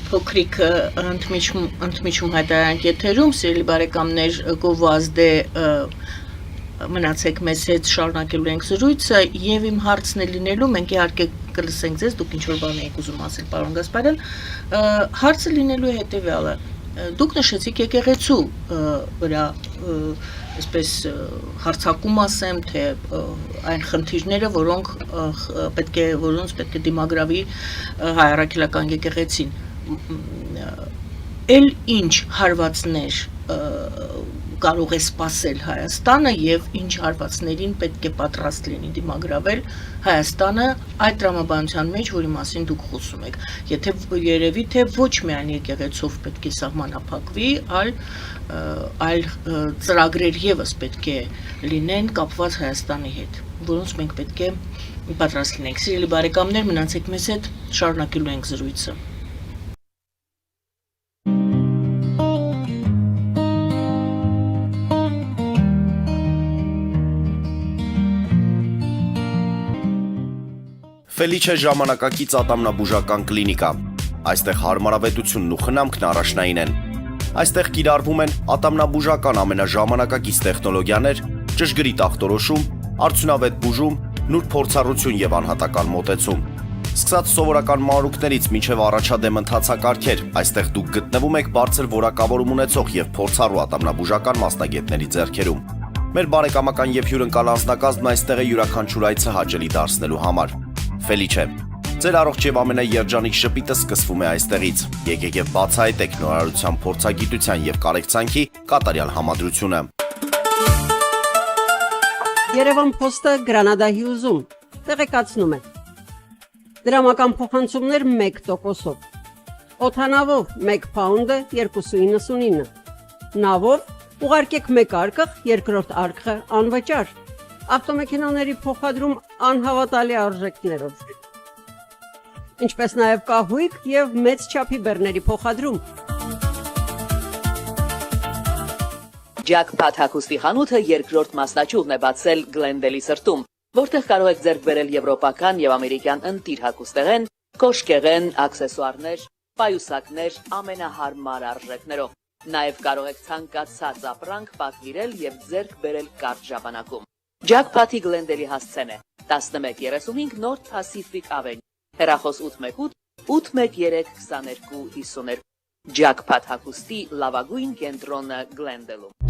փոքրիկ ընդմիջում հայտարարենք եթերում, սիրելի բարեկամներ, գովազդե մնացեք մեզ հետ, շարունակելու ենք զրույցը եւ իմ հարցն է լինելու, մենք իհարկե կլսենք ձեզ, դուք ինչ որ բան եք ուզում ասել, պարոն Գասպարյան, հարցը լինելու է հետեւյալը, դուք նշեցիք եկեղեցու վրա այսպես հարցակում ասեմ, թե այն խնդիրները, որոնց պետք է դիմագրավի հայ առաքելական եկեղեցին, էլ ինչ հարվածներ կարող է սպասել Հայաստանը եւ ինչ հարվածներին պետք է պատրաստ լինի դիմագրավել Հայաստանը այդ տրամաբանության մեջ, որի մասին դուք խոսում եք։ Եթե երևի թե ոչ միայն եկեղեցով պետք է սահմանափակվի, այլ ծրագրեր եւս պետք է լինեն կապված Հայաստանի հետ, որոնց մենք պետք է պատրաստ լինենք։ Սիրելի բարեկամներ, մնացեք մեզ հետ, շարունակելու ենք զրույցը։ Ֆելիչե ժամանակակից ատամնաբուժական կլինիկա։ Այստեղ հարմարավետությունն ու խնամքն առաջնային են։ Այստեղ կիրառվում են ատամնաբուժական ամենաժամանակակից տեխնոլոգիաներ, ճշգրիտ ախտորոշում, արդյունավետ բուժում, նուրբ փորձառություն եւ անհատական մոտեցում։ Սկսած սովորական մանրուքներից մինչև առաջադեմ ընթացակարգեր, այստեղ դուք գտնվում եք բարձր որակավորում ունեցող եւ փորձառու ատամնաբուժական մասնագետների ձեռքերում։ Մեր բարեկամական եւ հյուրընկալ անձնակազմն այստեղ է յուրաքանչյուր այցը հաճելի դարձնելու համար։ Ֆելիչե, ձեր առողջ եւ ամենաերջանիկ շպիտը սկսվում է այստեղից։ Եկեք եւ բացահայտեք նորարարության, փորձագիտության եւ կարեկցանքի կատարյալ համադրությունը։ Երևան փոստը Գրանադայի ուզում տեղեկացնում է։ Դրամական փոխանցումներ 1%-ով։ Օդանավով 1 փաունդը 2.99։ Նավով ուղարկեք 1 արկղ, երկրորդ արկղը անվճար։ Ավտոմեքենաների փոխադրում անհավատալի արժեքներով։ Ինչպես նաև կահույք եւ մեծ չափի բեռների փոխադրում։ Jackpot հագուստի խանութը երկրորդ մասնաճյուղն է բացել Գլենդելի սրտում, որտեղ կարող եք ձեռք բերել եվրոպական եւ ամերիկյան ընտիր հագուստեղեն, կոշկեղեն, աքսեսուարներ, պայուսակներ ամենահարմար արժեքներով։ Նաև կարող եք ցանկացած ապրանք պատվիրել եւ ձեռք բերել կարճ ժամանակում։ Jackpot-ի Գլենդելի հասցեն է 1135 North Pacific Avenue, հեռախոս 818 813 2252։ Jackpot հագուստի լավագույն կենտրոնը Գլենդելում։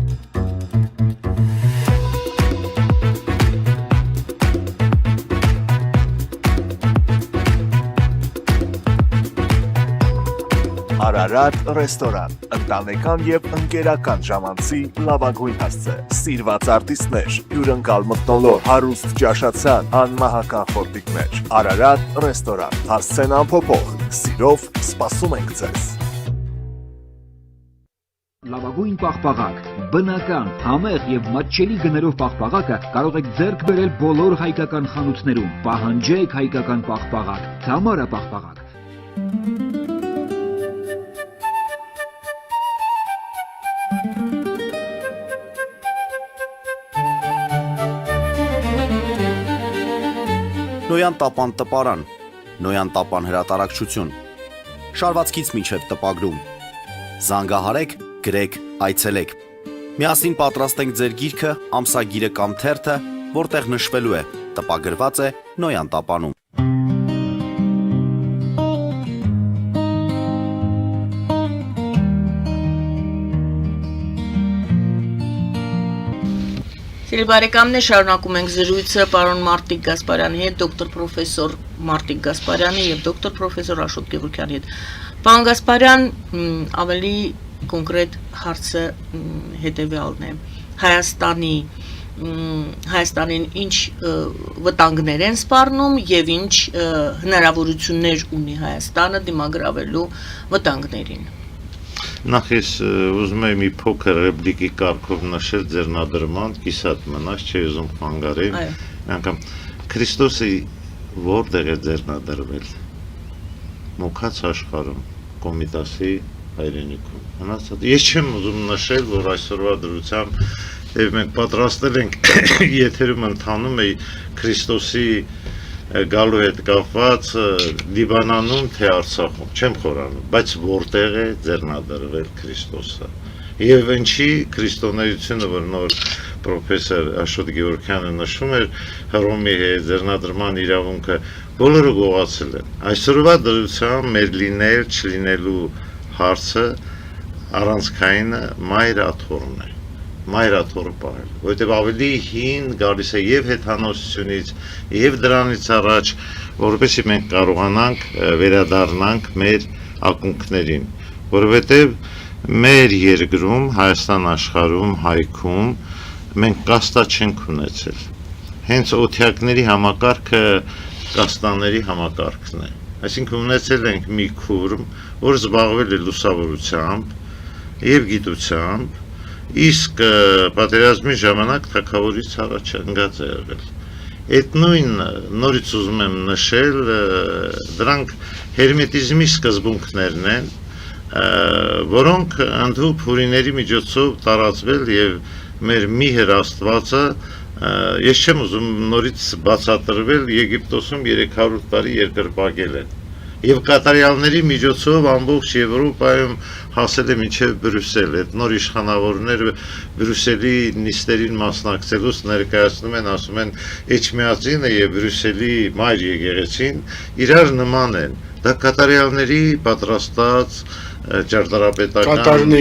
Արարատ ռեստորան, ընտանեկան եւ ընկերական ժամանցի լավագույն հասցե, սիրված արտիստներ, հյուրընկալ մթնոլորտ, հարուստ ճաշացան, անմահական խորտիկներ, Արարատ ռեստորան, հասցեն անփոփոխ, սիրով սպասում ենք ձեզ։ Լավագույն պաղպաղակ, բնական, համեղ եւ մատչելի գներով պաղպաղակը կարող եք ձեռք բերել բոլոր հայկական խանութներում։ Պահանջեք հայկական պաղպաղակ, Թամարա պաղպաղակ։ Նոյան տապան տպարան, Նոյան տապան հրատարակչություն, շարվածքից մինչև տպագրում, զանգահարեք, գրեք, այցելեք, միասին պատրաստենք ձեր գիրքը, ամսագիրը կամ թերթը, որտեղ նշվելու է, տպագրված է Նոյան տապանում։ Սիրելի բարեկամներ, շարունակում ենք զրույցը պարոն Մարտիկ Գասպարյանի հետ, դոկտոր պրոֆեսոր Մարտիկ Գասպարյանի եւ դոկտոր պրոֆեսոր Աշոտ Գևորգյանի հետ։ Պարոն Գասպարյան, ավելի կոնկրետ հարցը հետեւյալն է. Հայաստանին ինչ վտանգներ են սպառնում եւ ինչ հնարավորություններ ունի Հայաստանը դիմագրավելու վտանգներին։ Նախ ես ուզում եմ մի փոքր ռեպլիկի կարգով նշել ձեռնադրման, կիսատ մնաց, չի ուզում խանգարել։ Անգամ Քրիստոսը որտեղ է ձեռնադրվել։ Մոքած աշխարհում, Կոմիտասի հայրենիքում։ Հնացած ես չեմ ուզում նշել, որ այսօրվա դրությամբ եւ մենք պատրաստել ենք եթերում ընթանում է Քրիստոսի գալու հետ կապված Լիբանանում թե Արցախում, չեմ խորանում, բայց որտեղ է ձեռնադրվել Քրիստոսը։ Եվ ինչի քրիստոնեությունը, որ նոր պրոֆեսոր Աշոտ Գևորգյանը նշում էր, Հռոմի հետ ձեռնադրման իրավունքը բոլորը գողացել են։ Այսօրվա դրությամբ մեր լինել, չլինելու հարցը առանցքայինը մայրաթորն է։ Մայրաթորը պահել, որովհետև ավելի հին գալիս է եւ հեթանոսությունից, եւ դրանից առաջ, որովհետեւ մենք կարողանանք վերադառնանք մեր ակունքներին, որովհետեւ մեր երկրում, Հայաստան աշխարհում, հայքում մենք կաստա չենք ունեցել։ Հենց օթյակների համակարգը կաստաների համակարգն է։ Այսինքն ունեցել ենք մի քուրմ, որ զբաղվել է լուսավորությամբ եւ գիտությամբ, իսկ պատերազմի ժամանակ թագավորից առաջ ընկած է եղել։ Այդ նույն նորից ուզում եմ նշել, դրանք հերմետիզմի սկզբունքներն են, որոնք ընդհանուր հուրիների միջոցով տարածվել եւ մեր միհր Աստվածը, ես չեմ ուզում նորից բացատրվել, Եգիպտոսում 300 տարի երկրպագել են։ Եվ կատարյալների միջոցով ամբողջ Եվրոպայում հասել է մինչև Բրյուսել, այդ նոր իշխանավորները Բրյուսելի նիստերին մասնակցելուց ներկայացնում են, ասում են Էջմիածինը եւ Բրյուսելի մայր եկեղեցին իրար նման են, դա կատարյալների պատրաստած ճարտարապետական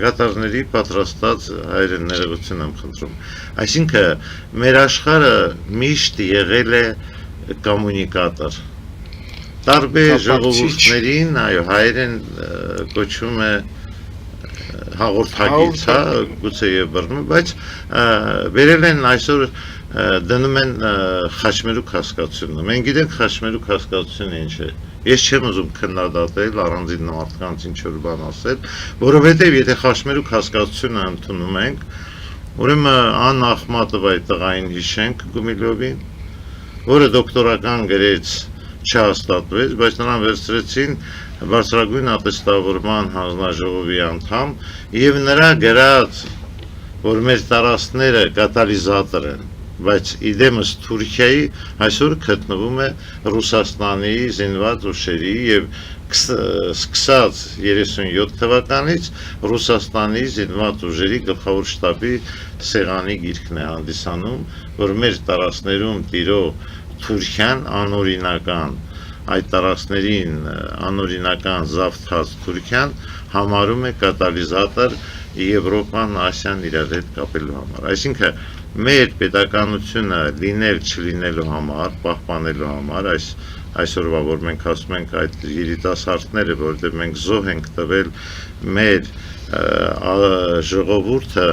կատարների պատրաստած հայրեն ներողություն եմ խնդրում, այսինքն մեր աշխարհը միշտ եղել է կոմունիկատոր տարբեր ժողովուրդներին, այո, հայերեն կոչվում է հաղորդագից, հա, գուցե եւ բռնում, բայց վերել են այսօր դնում են խաչմերուկ հասկացությունը։ Մենք գիտենք խաչմերուկ հասկացությունը ինչ է։ Ես չեմ ուզում քննադատել առանձին մարդկանց ինչ որ բան ասել, որովհետեւ եթե խաչմերուկ հասկացությունը ընդունում ենք, ուրեմն Ան Ախմատովի տղային հիշենք Գումիլովին, որը դոկտորական գրեց չհաստատվեց, բայց նրան վերցրեցին բարձրագույն ատեստավորման հանձնաժողովի անդամ եւ նրա գրած, որ մեր տարածքները կատալիզատոր են, բայց իդեմս Թուրքիայի այսօր գտնվում է Ռուսաստանի զինված ուժերի եւ սկսած 37 թվականից Ռուսաստանի զինված ուժերի գլխավոր շտաբի սեղանի գիրքն է հանդիսանում, որ մեր տարածքներում տիրող Թուրքիան անօրինական, այդ տարածքներին անօրինական զավթած Թուրքիան համարում է կատալիզատոր Եվրոպան, Ասիան իրար հետ կապելու համար։ Այսինքն մեր պետականությունը լինել չլինելու համար, պահպանելու համար, այսօրվա որ մենք ասում ենք այդ երիտասարդները, որտեղ մենք զոհ ենք տվել մեր ժողովուրդը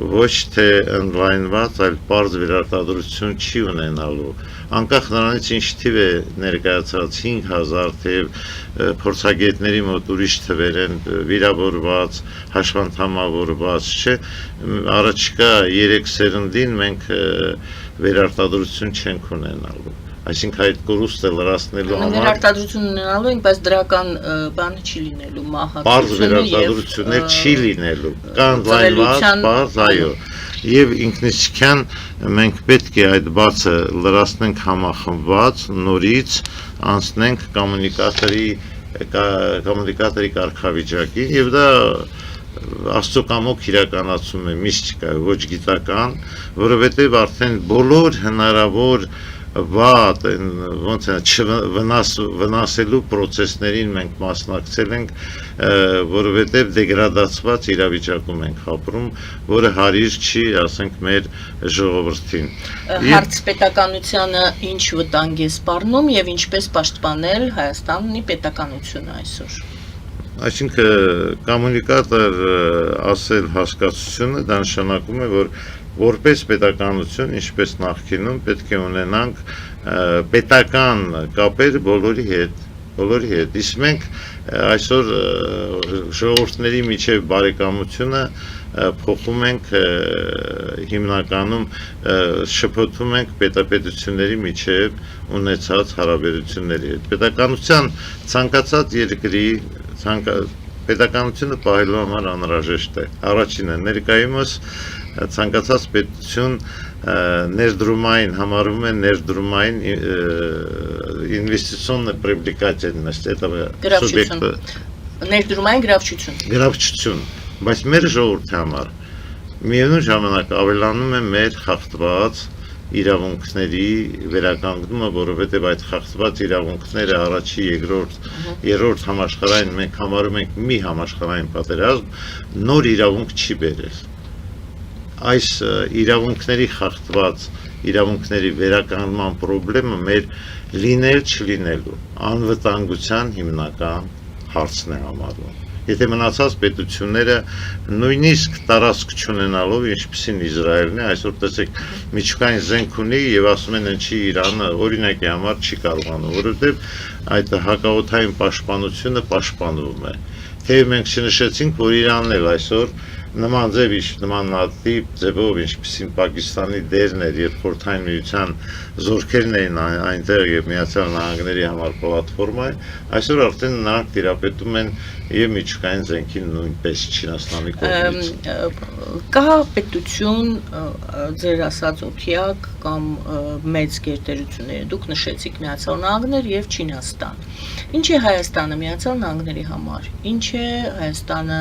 ոչ թե ընդլայնված, այլ պարզ վերարտադրություն չի ունենալու։ Անկախ նրանից ինչ թիվ է ներկայացած 5000 թեև փորձագետների մոտ ուրիշ թվեր են վիրավորված, հաշվանդամավորված, չէ, առաջիկա 3 սերնդին մենք վերարտադրություն չենք ունենալու։ Այսինքն այդ կորուստը լրացնելու համար վերարտադրություն ունենալու ենք, բայց դրական բանը չի լինելու, պարզ վերարտադրություններ չի լինելու, կան լայնված, պարզ, այո, եւ ինքնիշխան մենք պետք է այդ բացը լրացնենք համախմբված, նորից անցնենք կոմունիկատորի կարգավիճակին եւ դա Աստծո կամոք իրականացում է միստիկա, ոչ գիտական, որովհետև արդեն բոլոր հնարավոր վատ, ոնց է, վնասելու process-ներին մենք մասնակցել ենք, որովհետև դեգրադացված իրավիճակում ենք ապրում, որը հարիր չի, ասենք, մեր ժողովրդին։ Հարց պետականությանը ինչ վտանգ է սպառնում եւ ինչպես պաշտպանել Հայաստանի պետականությունը այսօր։ Այսինքն կոմունիկատոր ասել հասկացությունը դա նշանակում է, որ որպես պետականություն, ինչպես նախկինում, պետք է ունենանք պետական կապեր բոլորի հետ, իսկ մենք այսօր ժողովուրդների միջև բարեկամությունը փոխում ենք հիմնականում շփոթում ենք պետապետությունների միջև ունեցած հարաբերությունների հետ։ Պետականության ցանկացած երկրի պետականությունը պահելու համար անհրաժեշտ է։ Առաջինը ներկայումս ցանկացած պետություն ներդրումային համարվում է ներդրումային ինվեստիցիոնная привлекательность этого субъекта Ներդրումային գրավչություն, բայց մեր ժողովրդի համար միևնույն ժամանակ ավելանում է մեր խախտված իրավունքների վերականգնումը, որովհետև այդ խախտված իրավունքները առաջի, երրորդ համաշխարհային մենք համարում ենք մի համաշխարհային պատերազմ, նոր իրավունք չի բերել։ Այս իրավունքների խախտված իրավունքների վերականգնման խնդրը մեր լինել չլինելու անվտանգության հիմնական հարցն է համարվում։ Եթե մնացած պետությունները նույնիսկ տարածք չունենալով, ինչպիսին Իսրայելն է, այսօր տեսեք միջուկային զենք ունի եւ ասում են ինչի Իրանը օրինակի համար չի կարողանում, որովհետեւ այդ հակաօդային պաշտպանությունը պաշտպանվում է։ Թեև մենք չնշեցինք, որ Իրանն էլ այսօր նման ձևով ինչպիսին Պակիստանի դերն էր, երբ Խորհրդային Միության զորքերն էին այնտեղ եւ Միացյալ Նահանգների համար պլատֆորմա է, այսօր արդեն նրանք տիրապետում են եւ միջուկային զենքին նույնպես Չինաստանի կողմից։ Կա պետություն, ձեր ասած օթյակ կամ մեծ գերտերությունները, դուք նշեցիք Միացյալ Նահանգներ եւ Չինաստան։ Ինչ է Հայաստանը Միացյալ Նահանգների համար, ինչ է Հայաստանը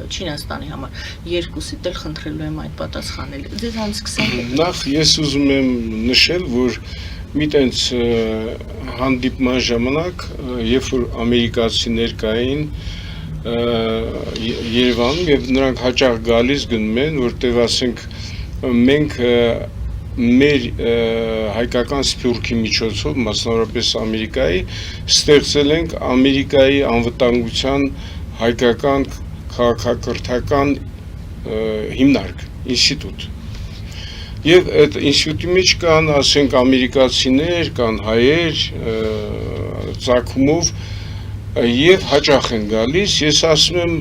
Չինաստանի համար։ Երկուսիդ էլ խնդրելու եմ այդ պատասխանել։ Ձեզանից սկսենք։ Նախ ես ուզում եմ նշել, որ մի տենց հանդիպման ժամանակ, երբ որ ամերիկացիներ կային Երևանում եւ նրանք հաճախ գալիս գնում են, որտեղ ասենք մենք մեր հայկական սփյուռքի միջոցով, մասնավորապես Ամերիկայի, ստեղծել ենք Ամերիկայի անվտանգության հայկական քաղաքակրթական հիմնարկ, ինստիտուտ։ Եվ այդ ինստիտուտի մեջ կան, ասենք, ամերիկացիներ, կան հայեր, ծագումով եւ հաճախ են գալիս, ես ասում եմ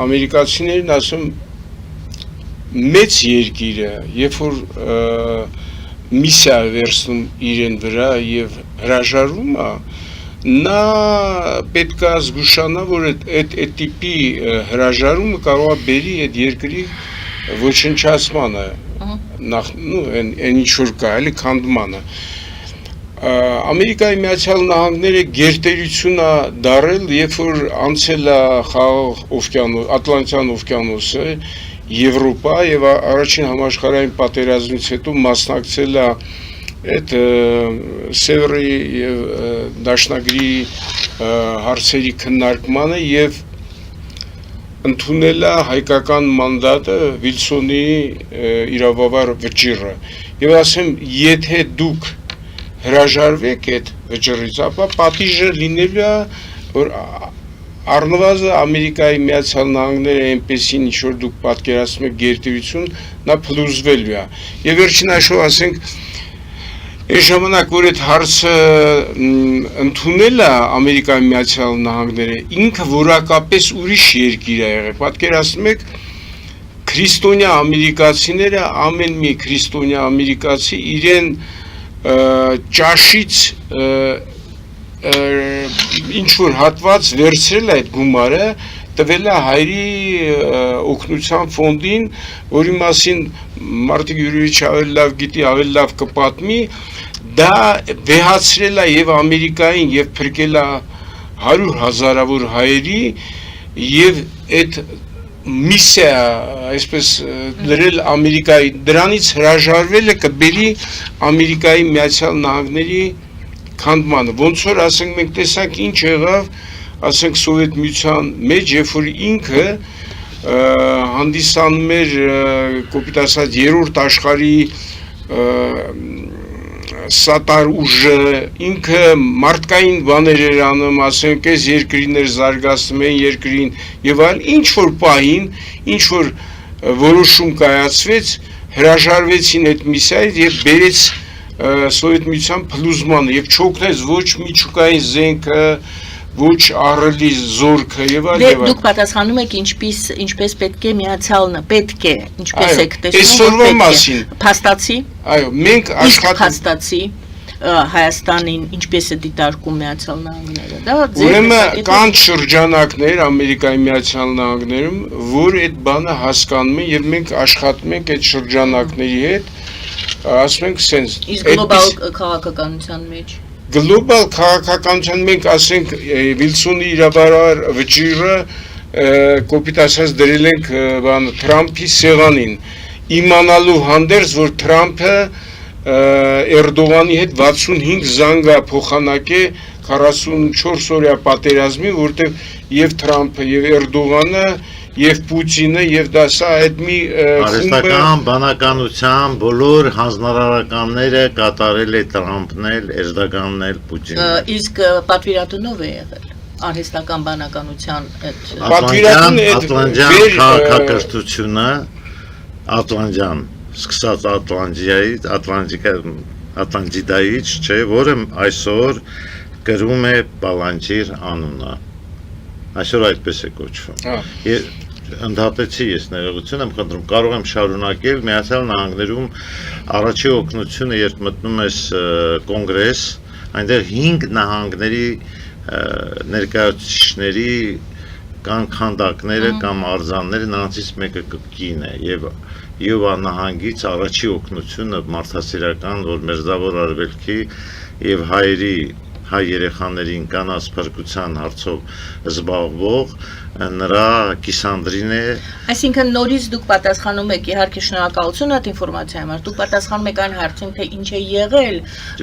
ամերիկացիներին ասում մեծ երկիրը, երբ որ միսիա վերցնում իրեն վրա եւ հրաժարվում է, նա պետք է զգուշանա, որ այդ տիպի հրաժարումը կարող է բերի այդ երկրի ոչնչացմանը, այն ինչ որ կա, էլի քանդմանը։ Ամերիկայի Միացյալ Նահանգները գերտերություն է դարել, երբ որ անցել է Ատլանտյան օվկիանոսը, Եվրոպա եւ առաջին համաշխարհային պատերազմից հետո մասնակցել է այդ Սևերի եւ Դաշնագրի հարցերի քննարկմանը եւ ընդունել է հայկական մանդատը Վիլսոնի իրավավար վճիռը։ Եվ ասեմ, եթե դուք հրաժարվեք այդ վճռից, ապա պատիժը լինելու է, որ առնվազն Ամերիկայի Միացյալ Նահանգները այնպեսին ինչ որ դուք պատկերացնում եք գերտերություն, նա փլուզվելու է։ Եվ վերջին հաշվով ասենք, այն ժամանակ, որ այդ հարցը ընդունել է Ամերիկայի Միացյալ Նահանգները, ինքը որակապես ուրիշ երկիր է եղել։ Պատկերացնում եք, քրիստոնյա ամերիկացիները, ամեն մի քրիստոնյա ամերիկացի իրեն ճաշից ինչ որ հատված վերցրել այդ գումարը, տվել է հայրի օգնության ֆոնդին, որի մասին Մարտիկ Յուրիևիչ ավելի լավ գիտի, ավելի լավ կպատմի, դա վեհացրել է եւ Ամերիկային եւ փրկել է 100 հազարավոր հայերի եւ այդ միսիա այսպես դրել Ամերիկայի դրանից հրաժարվելը կբերի Ամերիկայի Միացյալ Նահանգների քանդմանը ոնց որ ասենք մենք տեսանք ինչ եղավ ասենք Սովետ միության մեջ երբ որ ինքը հանդիսանում էր կոպիտ ասած երրորդ աշխարհի սատար ուժը ինքը մարդկային բաներ էր անում, ասենք այս երկրիներ զարգացնում են երկրին եւ այլ ինչ որ պահին, ինչ որ որոշում կայացվեց, հրաժարվեցին այդ միսիայից եւ բերեց Սովետ միության փլուզմանը եւ չօգնեց ոչ միջուկային զենքը, ոչ ահռելի զորքը եւ այլ եւ այլ։ Դուք պատասխանում եք ինչպես պետք է միացյալը, պետք է, ինչպես եք տեսնում, փաստացի։ Այո, մենք փաստացի Հայաստանին ինչպես է դիտարկում Միացյալ Նահանգները, դա ուրեմն կան շրջանակներ Ամերիկայի Միացյալ Նահանգներում, որ այդ բանը հասկանում են եւ մենք աշխատում ենք այդ շրջանակների հետ, ասում ենք sense։ Իսկ գլոբալ քաղաքականության մեջ Գլոբալ քաղաքականության մենք ասենք Վիլսոնի իրավարար վճիռը կոպիտ ասած դրել ենք բան Թրամփի սեղանին իմանալու հանդերձ որ Թրամփը Էրդողանի հետ 65 զանգա փոխանակե 44 օրյա պատերազմի որտեղ եւ Թրամփը եւ Էրդողանը եւ Պուտինը եւ դա սա այդ մի արհեստական բանականության բոլոր հանձնարարականները կատարել է Թրամփն էլ, Էրդողանն էլ, Պուտինը։ Իսկ պատվիրատունով է եղել արհեստական բանականության այդ Ատլանտյան քաղաքակրթությունը Ատլանտյան սկսած Ատլանտիդայից, չէ, որը այսօր կրում է Պալանջիր անունը։ Այսօր այդպես է կոչվում։ Ընդհատեցի ես ներողություն եմ խնդրում, կարող եմ շարունակել Միացյալ Նահանգներում առաջի օգնությունը երբ մտնում ես կոնգրես, այնտեղ 5 նահանգների ներկայացուցիչների կան քանդակները կամ արձանները, նրանցից մեկը կին է եւ Յուվա նահանգից առաջի օգնությունը մարդասիրական, որ մերձավոր արևելքի եւ հայ երեխաներին կանանց փրկության հարցով զբաղվող նրա Կիսանդրին է։ Այսինքն նորից դուք պատասխանում եք, իհարկե շնորհակալություն այդ ինֆորմացիայի համար, դուք պատասխանում եք այն հարցին, թե ինչ է եղել,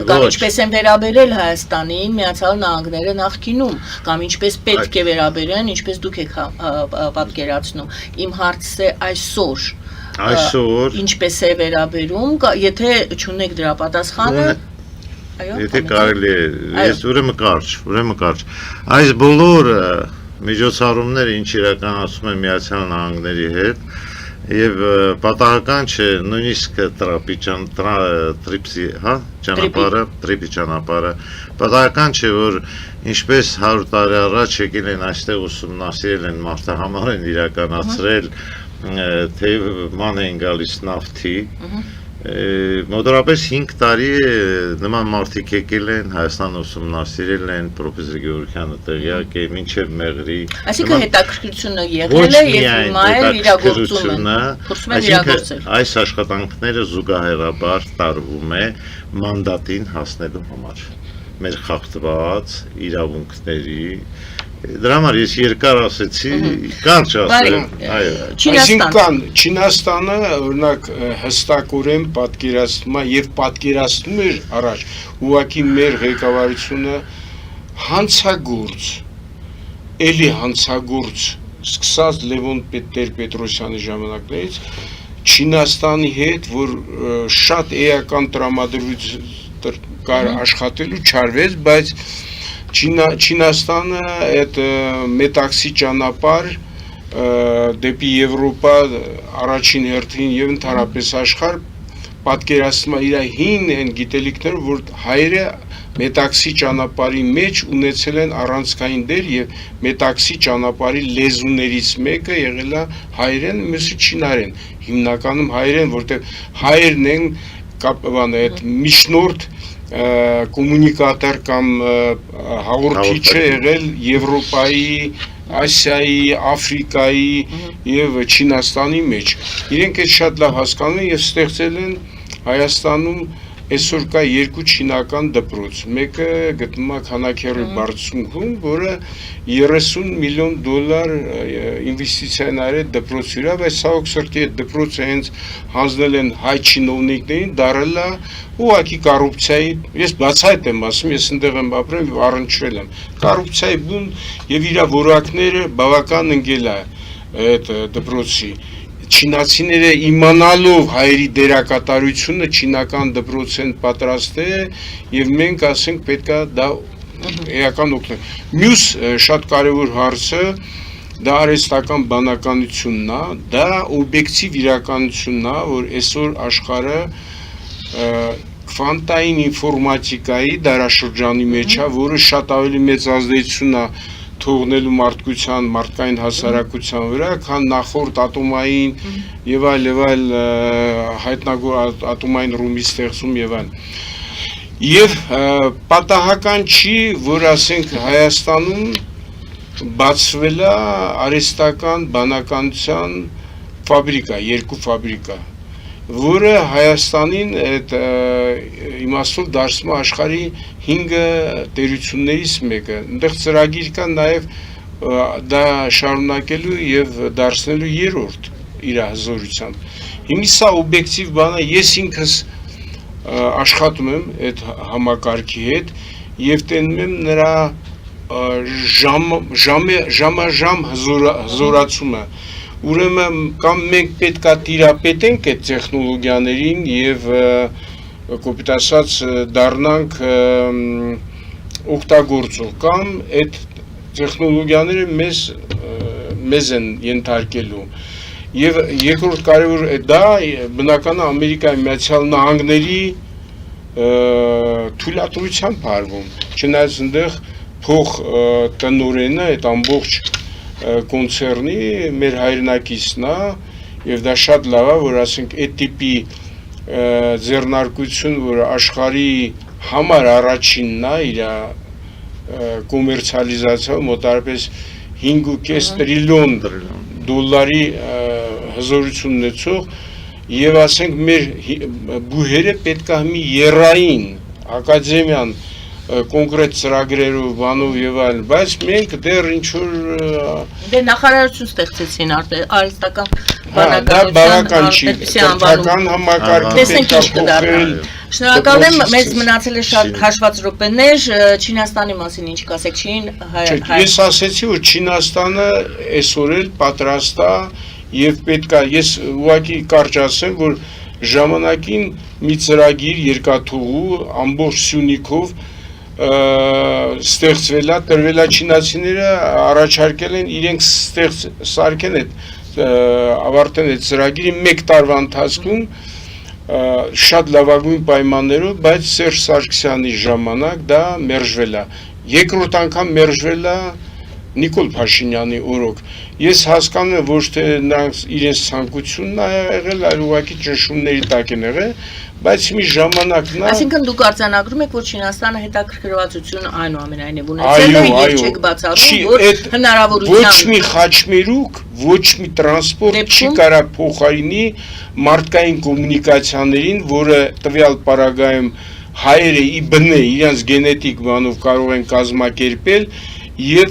կամ ինչպես են վերաբերել Հայաստանին Միացյալ Նահանգները նախկինում, կամ ինչպես պետք է վերաբերեն, ինչպես դուք եք պատկերացնում։ Իմ հարցը է այսօր ինչպես է վերաբերում, եթե չունեք դրա պատասխանը, եթե կարելի է, ես ուրեմն կարճ, այս բոլոր միջոցառումները ինչ իրականացում են Միացյալ Նահանգների հետ եւ պատահական չէ նույնիսկ տրիպի ճանապարհը պատահական չէ որ ինչպես 100 տարի առաջ եկել են այստեղ ուսումնասիրել են մարդահամար են իրականացրել թե ման էին գալիս նավթի մոտավորապես 5 տարի նման մարդիկ եկել են Հայաստան ուսումնասիրել են պրոֆեսոր Գևորգյանը տեղյակ է մինչև մեղրի այսինքն հետաքրքրությունը եղել է եւ հիմա էլ իրագործում են փորձում են իրագործել այս աշխատանքները զուգահեռաբար տարվում է մանդատին հասնելու համար մեր խախտված իրավունքների Դրա համար ես երկար ասեցի, կարճ ասեմ, այո։ Այսինքն Չինաստանը օրինակ հստակորեն պատկերացնում է եւ պատկերացնում էր առաջ ուղղակի մեր ղեկավարությունը հանցագործ, էլի հանցագործ, սկսած Լևոն Տեր-Պետրոսյանի ժամանակներից Չինաստանի հետ, որ շատ էական տրամադրություն կար աշխատելու չարվեց, բայց Չինաստանը այդ մետաքսի ճանապարհ դեպի Եվրոպա առաջին հերթին եւ ընդհանրապես աշխարհ պատկերացնում է իր հին են գիտելիքները, որ հայերը մետաքսի ճանապարհի մեջ ունեցել են առանցքային դեր եւ մետաքսի ճանապարհի լեզուներից մեկը եղել է հայերեն, մյուսը չինարեն, հիմնականում հայերեն, որտեղ հայերն են կապվան այդ միջնորդ կոմունիկատոր կամ հաղորդիչը եղել Եվրոպայի, Ասիայի, Աֆրիկայի եւ Չինաստանի մեջ։ Իրենք այդ շատ լավ հասկանում են եւ ստեղծել են Հայաստանում այսօր կա երկու չինական դպրոց, մեկը գտնվում է Քանաքեռի բարձունքում, որը 30 միլիոն դոլար ինվեստիցիա արել դպրոցի վրա, բայց ցավոք սրտի այդ դպրոցը հենց հանձնել են հայ չինովնիկներին, դարել է ուղղակի կոռուպցիայի, ես բացահայտ եմ ասում, ես այնտեղ եմ ապրել եւ առնչվել եմ, կոռուպցիայի բուն եւ իր որակները բավական ընկել է այդ դպրոցի Չինացիները իմանալով հայերի դերակատարությունը չինական դպրոց են պատրաստել եւ մենք ասենք պետքա դա էական օգնել։ Մյուս շատ կարեւոր հարցը դա արհեստական բանականությունն է, դա օբյեկտիվ իրականությունն է, որ այսօր աշխարհը քվանտային ինֆորմատիկայի դարաշրջանի մեջ է, որը շատ ավելի մեծ ազդեցություն է թողնելու մարդկության, մարդկային հասարակության վրա, քան նախորդ ատոմային եւ այլ հայտնագոր ատոմային ռումբի ստեղծում եւ այլն։ Եվ պատահական չի, որ ասենք Հայաստանում բացվել է արհեստական բանականության ֆաբրիկա, երկու ֆաբրիկա, որը Հայաստանին այդ իմաստով դարձնում է աշխարհի 5 տերություններից մեկը։ Այնտեղ ծրագիր կա նաև դա շարունակելու եւ դարձնելու երրորդ իր հզորությամբ։ Հիմա սա օբյեկտիվ բան է, ես ինքս աշխատում եմ այդ համակարգի հետ եւ տենում եմ նրա ժամաժամ հզորացումը։ Ուրեմն կամ մենք պետքա տիրապետենք այդ տեխնոլոգիաներին եւ կոպիտ ասած դառնանք օգտագործող կամ այդ տեխնոլոգիաները մեզ են ենթարկելու եւ երկրորդ կարևոր դա բնական Ամերիկայի Միացյալ Նահանգների թույլատրությամբ արվում չնայած այնտեղ փող տնօրենը այդ ամբողջ կոնցեռնի մեր հայրենակիցն է եւ դա շատ լավ է որ ասենք այդ տիպի ձեռնարկություն որ աշխարհի համար առաջինն է իր կոմերցիալիզացիայով մոտարպես 5.5 տրիլիոն դոլարի հզորություն ունեցող եւ ասենք մեր բուհերը պետք է մի երային ակադեմիան կոնկրետ ծրագրերով բանով եւ այլն, բայց մենք դեռ ինչ որ դե նախարարություն ստեղծեցին արհեստական բանականության պետական համակարգը տեսնենք ինչ կդառնա։ Շնորհակալ եմ, մեզ մնացել է շատ հաշված րոպեներ, Չինաստանի մասին ինչ կասեք, Չին Ես ասեցի, որ Չինաստանը այսօր էլ պատրաստ է եւ պետքա ես ուղղակի կարճ ասեմ, որ ժամանակին մի ծրագիր երկաթուղու ամբողջ Սյունիքով ստեղծվել է, տրվել է չինացիները առաջարկել են իրենք սարքեն այդ ավարտեն այդ ծրագիրը 1 տարվա ընթացքում շատ լավագույն պայմաններով, բայց Սերժ Սարգսյանի ժամանակ դա մերժվել է։ Երկրորդ անգամ մերժվել է Նիկոլ Փաշինյանի օրոք։ Ես հասկանում եմ ոչ թե նրանց իրենց ցանկությունն է եղել, այլ ուղղակի ճնշումների տակ են եղել, բայց մի ժամանակն է։ Այսինքն դուք արձանագրում եք, որ Չինաստանը հետաքրքրվածություն այնուամենայնիվ ունեցել է եւ չեք բացառում, որ հնարավորությամբ ոչ մի խաչմերուկ, ոչ մի տրանսպորտ չի կարող փոխարինի մարդկային կոմունիկացիաներին, որը տվյալ պարագայում հայերը ի բնե իրենց գենետիկ բանով կարող են կազմակերպել եւ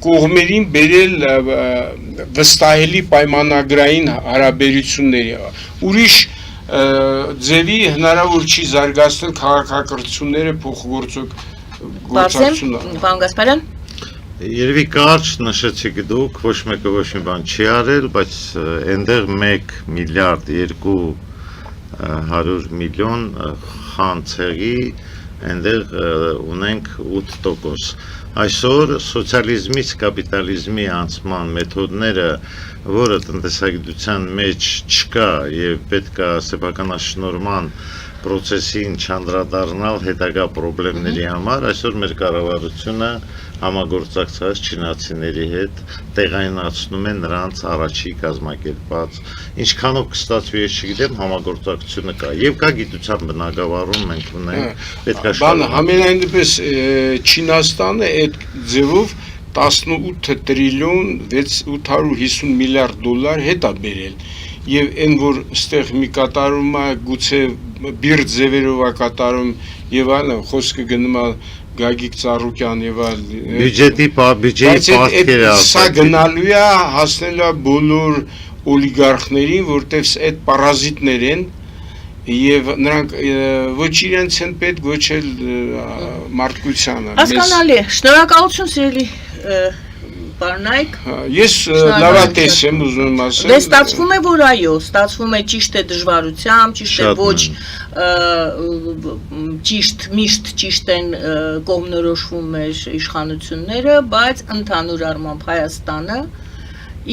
կողմերին բերել վստահելի պայմանագրային հարաբերությունների ուրիշ ձևի հնարավոր չի զարգացնել քաղաքակրթությունները փոխգործակցությունը Պարոն Գասպարյան Երևի կարճ նշեցիք դուք ոչ մեկը ոչ մի բան չի արել բայց այնտեղ 1 միլիարդ 200 միլիոն խանցեղի այնտեղ ունենք 8%։ Այսօր սոցիալիզմից կապիտալիզմի անցման մեթոդները, որը տնտեսագիտության մեջ չկա եւ պետք է սեփականաշնորհման process-ին չանդրադառնալ հետագա խնդիրների համար, այսօր մեր կառավարությունը համագործակցած չինացիների հետ տեղայնացնում է նրանց առաջի կազմակերպած ինչքանով կստացվի ես չգիտեմ համագործակցությունը կա եւ կա գիտության բնագավառում մենք ունենք պետք է բանը համենայնդեպս Չինաստանը այդ ձևով 18 տրիլիոն 850 միլիարդ դոլար հետ է բերել եւ այն որ ստեղ մի կատարում է գուցե բիրտ ձևերով է կատարում եւ այլն խոսքը գնում է Գագիկ Ծառուկյան եւ այլ բյուջեի պարտքերը սա գնալու է հասնելու է բոլոր օլիգարխներին, որտեղ այդ պարազիտներ են եւ նրանք ոչ իրենց են պետք, ոչ էլ մարդկությանը։ Հասկանալի է։ Շնորհակալություն սիրելի Պարնայք։ Ես լավատես եմ ուզում ասել։ Դե ստացվում է որ այո, ստացվում է ճիշտ է դժվարությամբ, ճիշտ է ոչ միշտ ճիշտ են կողմնորոշվում մեր իշխանությունները, բայց ընդհանուր առմամբ Հայաստանը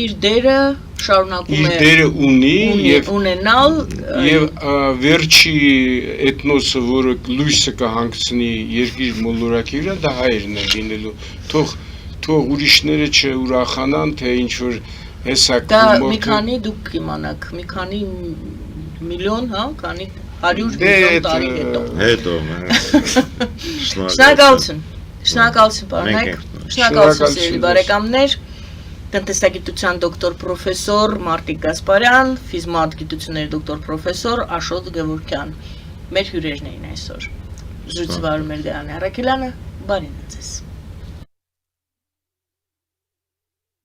իր դերը շարունակում է իր դերը ունի եւ ունենալ եւ վերջի էթնոսը, որը լույսը կհանգցնի երկիր մոլորակի վրա, դա հայերն է լինելու։ Թող ուրիշները չուրախանան, թե ինչ որ հեսա դա մի քանի դուք իմանաք, մի քանի միլիոն, հա, քանի 100 միլիոն տարի հետո։ Շնորհակալություն։ Շնորհակալություն, Պարնայք։ Շնորհակալություն սիրելի բարեկամներ։ Տնտեսագիտության դոկտոր պրոֆեսոր Մարտիկ Գասպարյան, ֆիզմատ գիտությունների դոկտոր պրոֆեսոր Աշոտ Գևորգյան։ Մեր հյուրերն էին այսօր։ Զրույցը վարում էր Գայանե Առաքելյանը, բարին ձեզ։